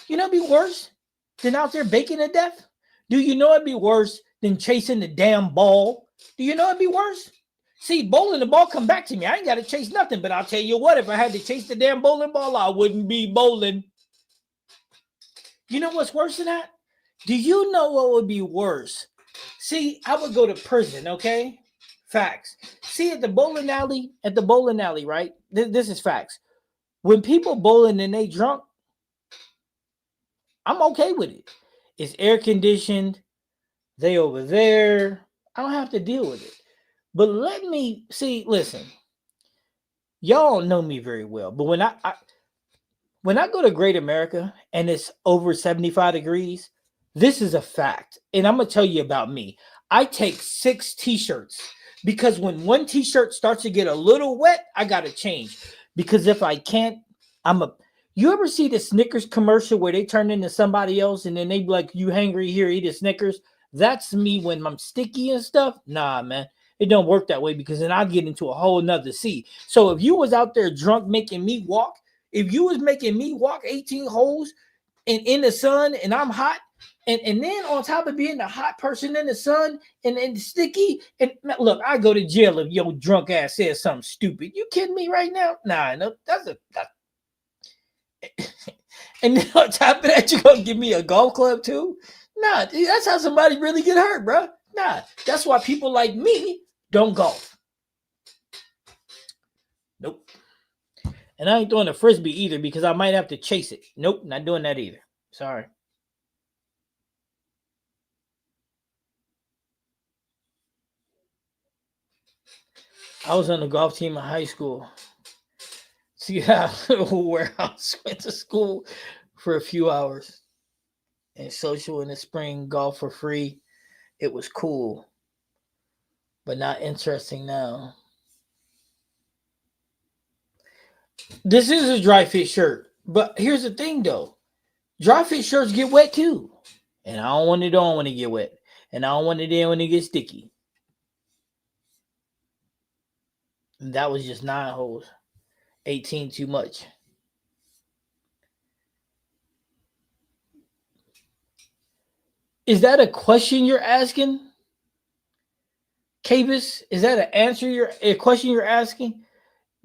You know what'd be worse than out there baking to death? Do you know it'd be worse than chasing the damn ball? Do you know it'd be worse? See, bowling the ball come back to me. I ain't got to chase nothing, but I'll tell you what, if I had to chase the damn bowling ball, I wouldn't be bowling. You know what's worse than that? Do you know what would be worse? See, I would go to prison, okay? Facts. See, at the bowling alley, right? This is facts. When people bowling and they drunk, I'm okay with it. It's air conditioned. They over there. I don't have to deal with it. But let me see. Listen, y'all know me very well. But when I go to Great America and it's over 75 degrees, this is a fact. And I'm gonna tell you about me. I take 6 t-shirts because when one t-shirt starts to get a little wet, I gotta change. Because if I can't, I'm a you ever see the Snickers commercial where they turn into somebody else and then they be like, you hangry here, eat a Snickers? That's me when I'm sticky and stuff. Nah, man. It don't work that way because then I get into a whole nother sea. So if you was out there drunk making me walk, if you was making me walk 18 holes in the sun and I'm hot, and then on top of being the hot person in the sun and sticky, and look, I go to jail if your drunk ass says something stupid. You kidding me right now? Nah, no, and then on top of that, you gonna give me a golf club too? Nah, that's how somebody really get hurt, bro. Nah, that's why people like me don't golf. Nope. And I ain't throwing a frisbee either because I might have to chase it. Nope, not doing that either. Sorry. I was on the golf team in high school. See how warehouse went to school for a few hours and social in the spring, golf for free. It was cool, but not interesting now. This is a dry fit shirt, but here's the thing though: dry fit shirts get wet too, and I don't want it on when it get wet, and I don't want it in when it gets sticky. And that was just 9 holes, 18 too much. Is that a question you're asking, Cavis? Is that a question you're asking?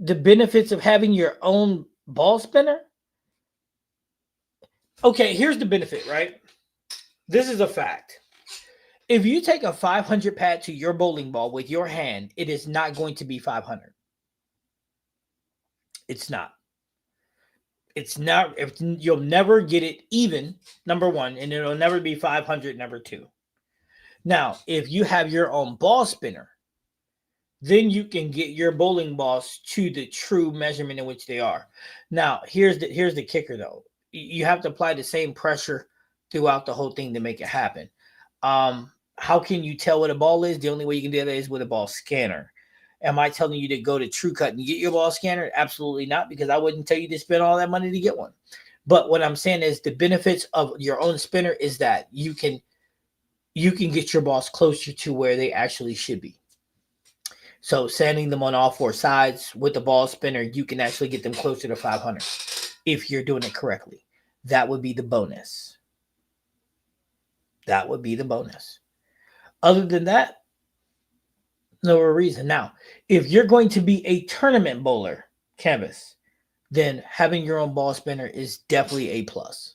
The benefits of having your own ball spinner? Okay, here's the benefit, right? This is a fact. If you take a 500 pad to your bowling ball with your hand, it is not going to be 500. It's not. It's not. You'll never get it even, number one, and it'll never be 500, number two. Now, if you have your own ball spinner, then you can get your bowling balls to the true measurement in which they are. Now, here's the kicker though. You have to apply the same pressure throughout the whole thing to make it happen. How can you tell what a ball is? The only way you can do that is with a ball scanner. Am I telling you to go to TrueCut and get your ball scanner? Absolutely not, because I wouldn't tell you to spend all that money to get one. But what I'm saying is the benefits of your own spinner is that you can get your balls closer to where they actually should be. So sanding them on all four sides with the ball spinner, you can actually get them closer to 500 if you're doing it correctly. That would be the bonus. That would be the bonus. Other than that, no reason. Now, if you're going to be a tournament bowler, Canvas, then having your own ball spinner is definitely a plus.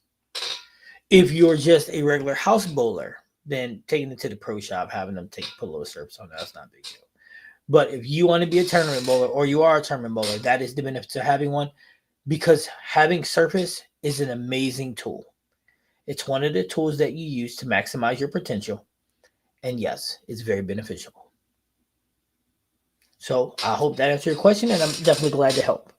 If you're just a regular house bowler, then taking it to the pro shop, having them put a little surface on that's not a big deal. But if you want to be a tournament bowler, or you are a tournament bowler, that is the benefit of having one, because having surface is an amazing tool. It's one of the tools that you use to maximize your potential. And yes, it's very beneficial. So I hope that answered your question, and I'm definitely glad to help.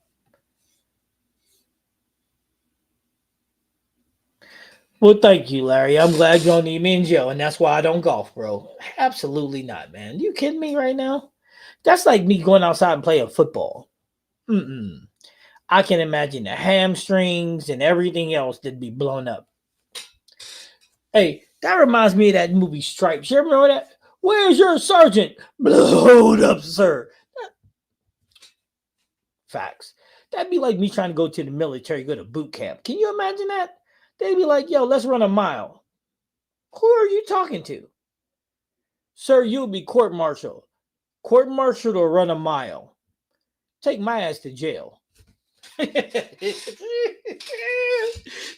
Well, thank you, Larry. I'm glad you don't need me and Joe, and that's why I don't golf, bro. Absolutely not, man. You kidding me right now? That's like me going outside and playing football. I can imagine the hamstrings and everything else that'd be blown up. Hey, that reminds me of that movie Stripes. You remember that? Where's your sergeant? Blowed up, sir. Facts. That'd be like me trying to go to the military, go to boot camp. Can you imagine that? They'd be like, yo, let's run a mile. Who are you talking to? Sir, you'll be court-martialed. Court-martialed or run a mile. Take my ass to jail.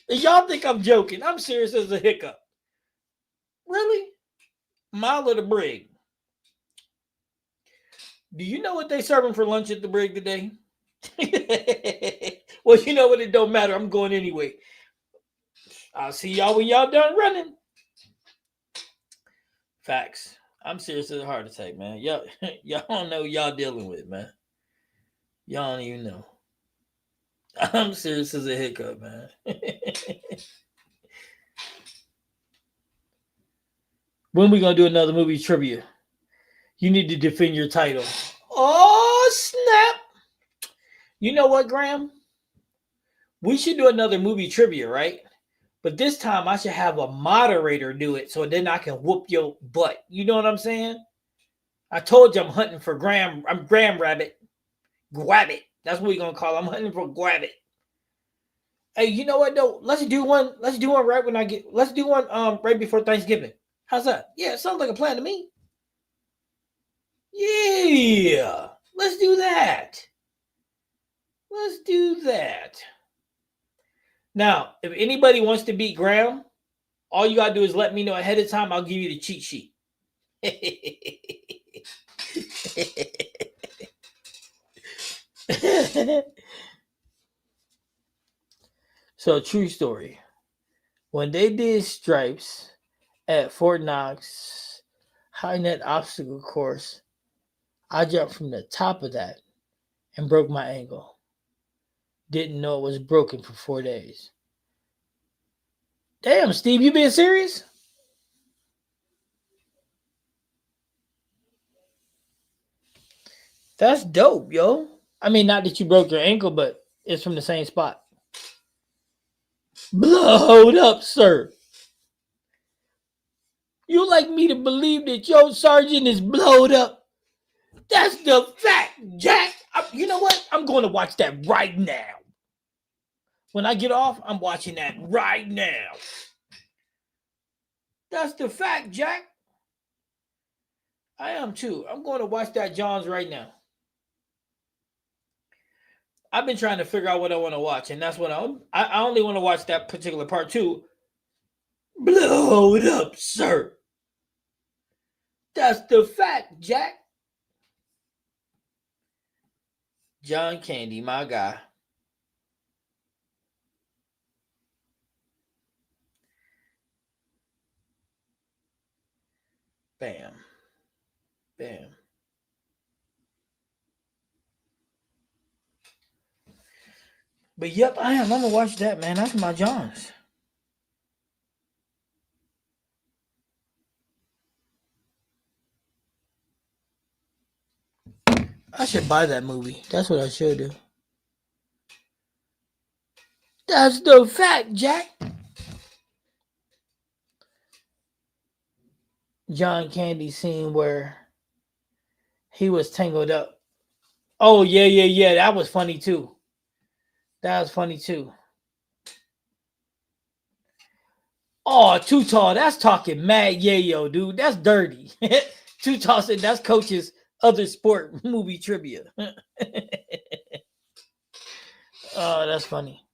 Y'all think I'm joking. I'm serious as a hiccup. Really? Mile of the Brig. Do you know what they serving for lunch at the Brig today? Well, you know what? It don't matter. I'm going anyway. I'll see y'all when y'all done running. Facts. I'm serious as a heart attack, man. Y'all don't know y'all dealing with, man. Y'all don't even know. I'm serious as a hiccup, man. When we gonna do another movie trivia? You need to defend your title. Oh, snap. You know what, Graham? We should do another movie trivia, right? But this time I should have a moderator do it so then I can whoop your butt. You know what I'm saying? I told you I'm hunting for Graham. I'm Graham Rabbit. Grabbit. That's what we're gonna call it. I'm hunting for Grabbit. Hey, you know what though? Let's do one right when I get let's do one right before Thanksgiving. How's that? Yeah, it sounds like a plan to me. Yeah. Let's do that. Let's do that. Now, if anybody wants to beat Graham, all you gotta do is let me know ahead of time. I'll give you the cheat sheet. So, true story. When they did stripes at Fort Knox High Net Obstacle Course, I jumped from the top of that and broke my ankle. Didn't know it was broken for 4 days. Damn, Steve, you being serious? That's dope, yo. I mean, not that you broke your ankle, but it's from the same spot. Blowed up, sir. You like me to believe that your sergeant is blowed up? That's the fact, Jack. You know what? I'm going to watch that right now. When I get off, I'm watching that right now. That's the fact, Jack. I am too. I'm going to watch that Johns right now. I've been trying to figure out what I want to watch, and that's what I only want to watch that particular part too. Blow it up, sir. That's the fact, Jack. John Candy, my guy. Bam. Bam. But yep, I am. I'm gonna watch that, man. That's my Johns. I should buy that movie. That's what I should do. That's the fact, Jack. John Candy scene where he was tangled up. Oh yeah. That was funny too. That was funny too. Oh, Too Tall, that's talking mad yayo, dude. That's dirty. Too Tall said that's coach's other sport movie trivia. Oh, that's funny.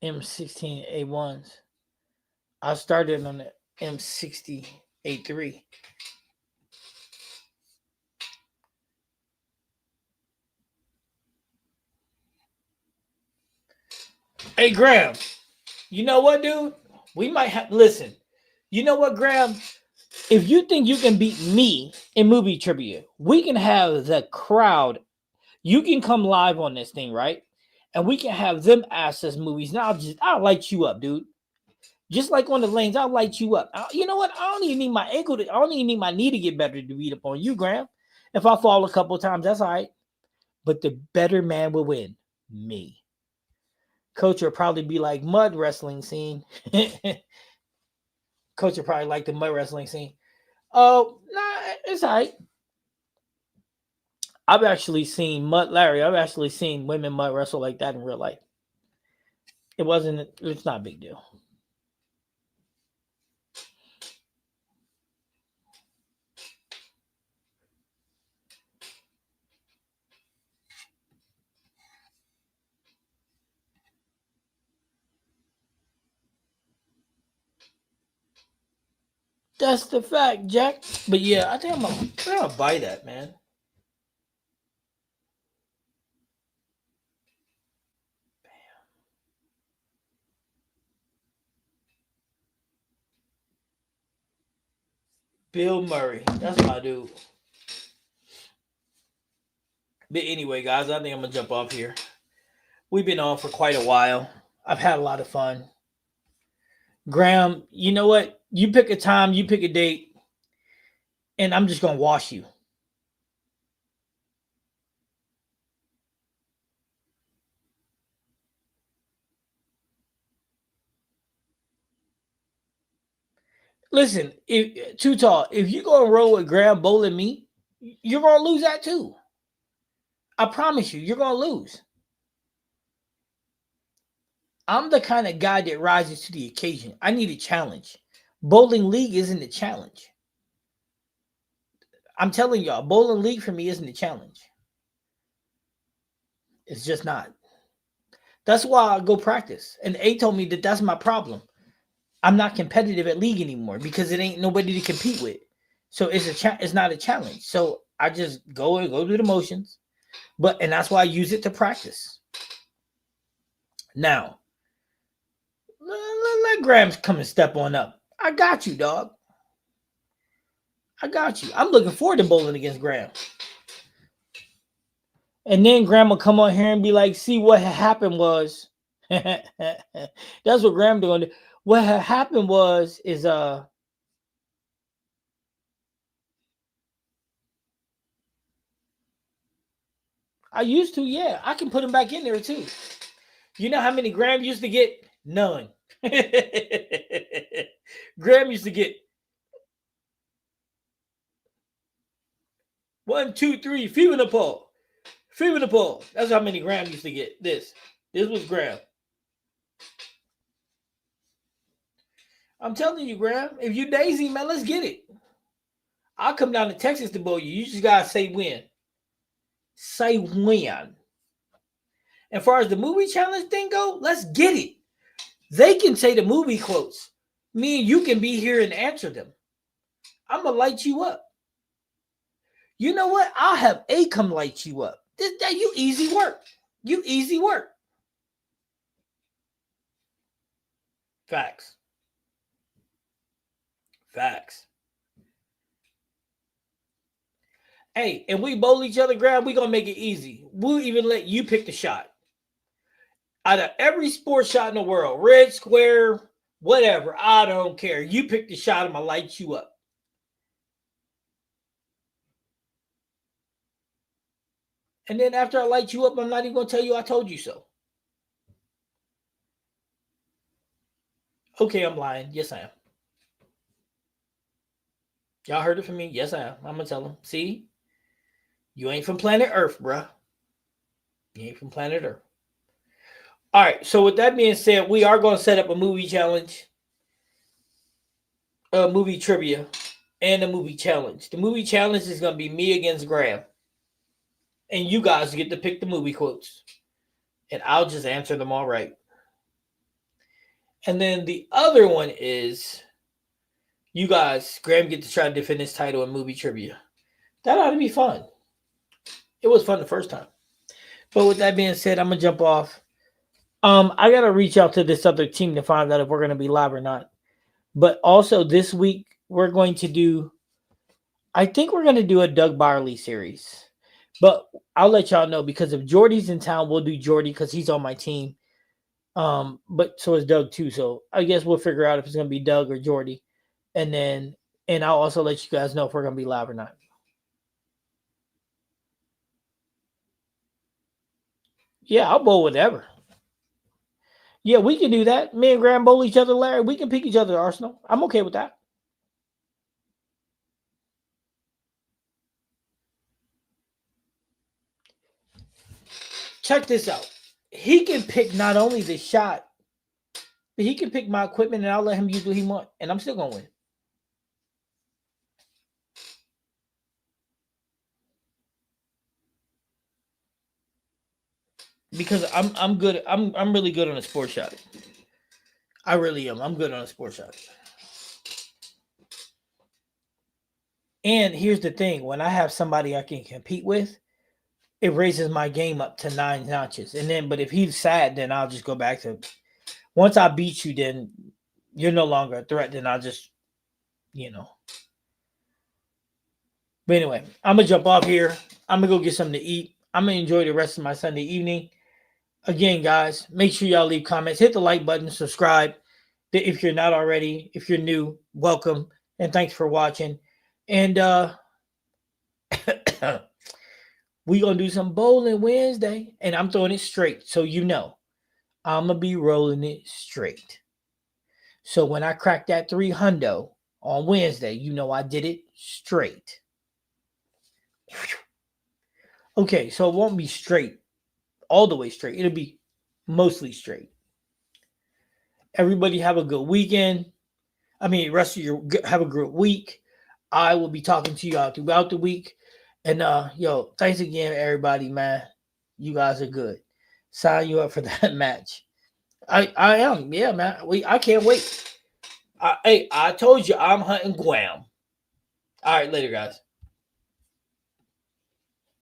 M16A1s. I started on the M60A3. Hey, Graham, you know what, dude? We might have, listen, you know what, Graham? If you think you can beat me in movie trivia, we can have the crowd. You can come live on this thing, right? And we can have them ask us movies. Now I'll light you up, dude. Just like on the lanes, I'll light you up. You know what? I don't even need my ankle. I don't even need my knee to get better to beat up on you, Graham. If I fall a couple times, that's all right. But the better man will win. Me. Coach will probably be like mud wrestling scene. Coach will probably like the mud wrestling scene. Oh, nah, it's all right. I've actually seen Larry. I've actually seen women mud wrestle like that in real life. It's not a big deal. That's the fact, Jack. But yeah, I think I'm gonna buy that, man. Bill Murray. That's my dude. But anyway, guys, I think I'm gonna jump off here. We've been on for quite a while. I've had a lot of fun. Graham, you know what? You pick a time, you pick a date, and I'm just gonna wash you. Listen, if Too Tall, if you gonna roll with Graham bowling me, you're gonna lose that too. I promise you, you're gonna lose. I'm the kind of guy that rises to the occasion. I need a challenge. Bowling league isn't a challenge. I'm telling y'all, bowling league for me isn't a challenge. It's just not. That's why I go practice. And A told me that that's my problem. I'm not competitive at league anymore because it ain't nobody to compete with. So it's not a challenge. So I just go through the motions. And that's why I use it to practice. Now, let Grams come and step on up. I got you, dog. I got you. I'm looking forward to bowling against Graham. And then Graham will come on here and be like, see what happened was. That's what Graham doing. What happened is I used to, yeah. I can put him back in there too. You know how many Graham used to get? None. Graham used to get 1, 2, 3, feet in the pole. Free with the pull. That's how many Graham used to get. This was Graham. I'm telling you, Graham. If you Daisy, man, let's get it. I'll come down to Texas to bowl you. You just gotta say when. Say when. As far as the movie challenge thing go, let's get it. They can say the movie quotes. Me and you can be here and answer them. I'm gonna light you up. You know what? I'll have A come light you up. You easy work. You easy work. Facts. Facts. Hey, and we bowl each other, Grab. We gonna make it easy. We'll even let you pick the shot. Out of every sports shot in the world, red, square, whatever, I don't care. You pick the shot, I'm gonna light you up. And then after I light you up, I'm not even gonna tell you I told you so. Okay, I'm lying. Yes, I am. Y'all heard it from me? Yes, I am. I'm gonna tell them. See, you ain't from planet Earth, bruh. You ain't from planet Earth. All right. So with that being said, we are going to set up a movie challenge, a movie trivia, and a movie challenge. The movie challenge is going to be me against Graham, and you guys get to pick the movie quotes, and I'll just answer them all right. And then the other one is you guys, Graham, get to try to defend his title in movie trivia. That ought to be fun. It was fun the first time. But with that being said, I'm gonna jump off. I gotta reach out to this other team to find out if we're gonna be live or not. But also this week we're going to do. I think we're gonna do a Doug Barley series. But I'll let y'all know because if Jordy's in town, we'll do Jordy because he's on my team. But so is Doug too. So I guess we'll figure out if it's gonna be Doug or Jordy, and I'll also let you guys know if we're gonna be live or not. Yeah, I'll bowl whatever. Yeah, we can do that. Me and Graham bowl each other, Larry. We can pick each other, Arsenal. I'm okay with that. Check this out. He can pick not only the shot, but he can pick my equipment, and I'll let him use what he wants, and I'm still gonna win. Because I'm good. I'm really good on a sports shot. I really am. I'm good on a sports shot. And here's the thing: when I have somebody I can compete with, it raises my game up to 9 notches. And then, but if he's sad, then I'll just go back to. Once I beat you, then you're no longer a threat. Then I'll just, you know. But anyway, I'm gonna jump off here. I'm gonna go get something to eat. I'm gonna enjoy the rest of my Sunday evening. Again, guys, make sure y'all leave comments, hit the like button, subscribe. If you're not already, if you're new, welcome, and thanks for watching. And we gonna do some bowling Wednesday, and I'm throwing it straight, so you know, I'm gonna be rolling it straight. So when I crack that 300 on Wednesday, you know I did it straight. Okay, so it won't be straight, all the way straight. It'll be mostly straight. Everybody have a good weekend. Rest of your have a good week. I will be talking to you all throughout the week. And thanks again, everybody, man. You guys are good. Sign you up for that match. I am, yeah, man. I can't wait. I told you I'm hunting Guam. All right, later, guys.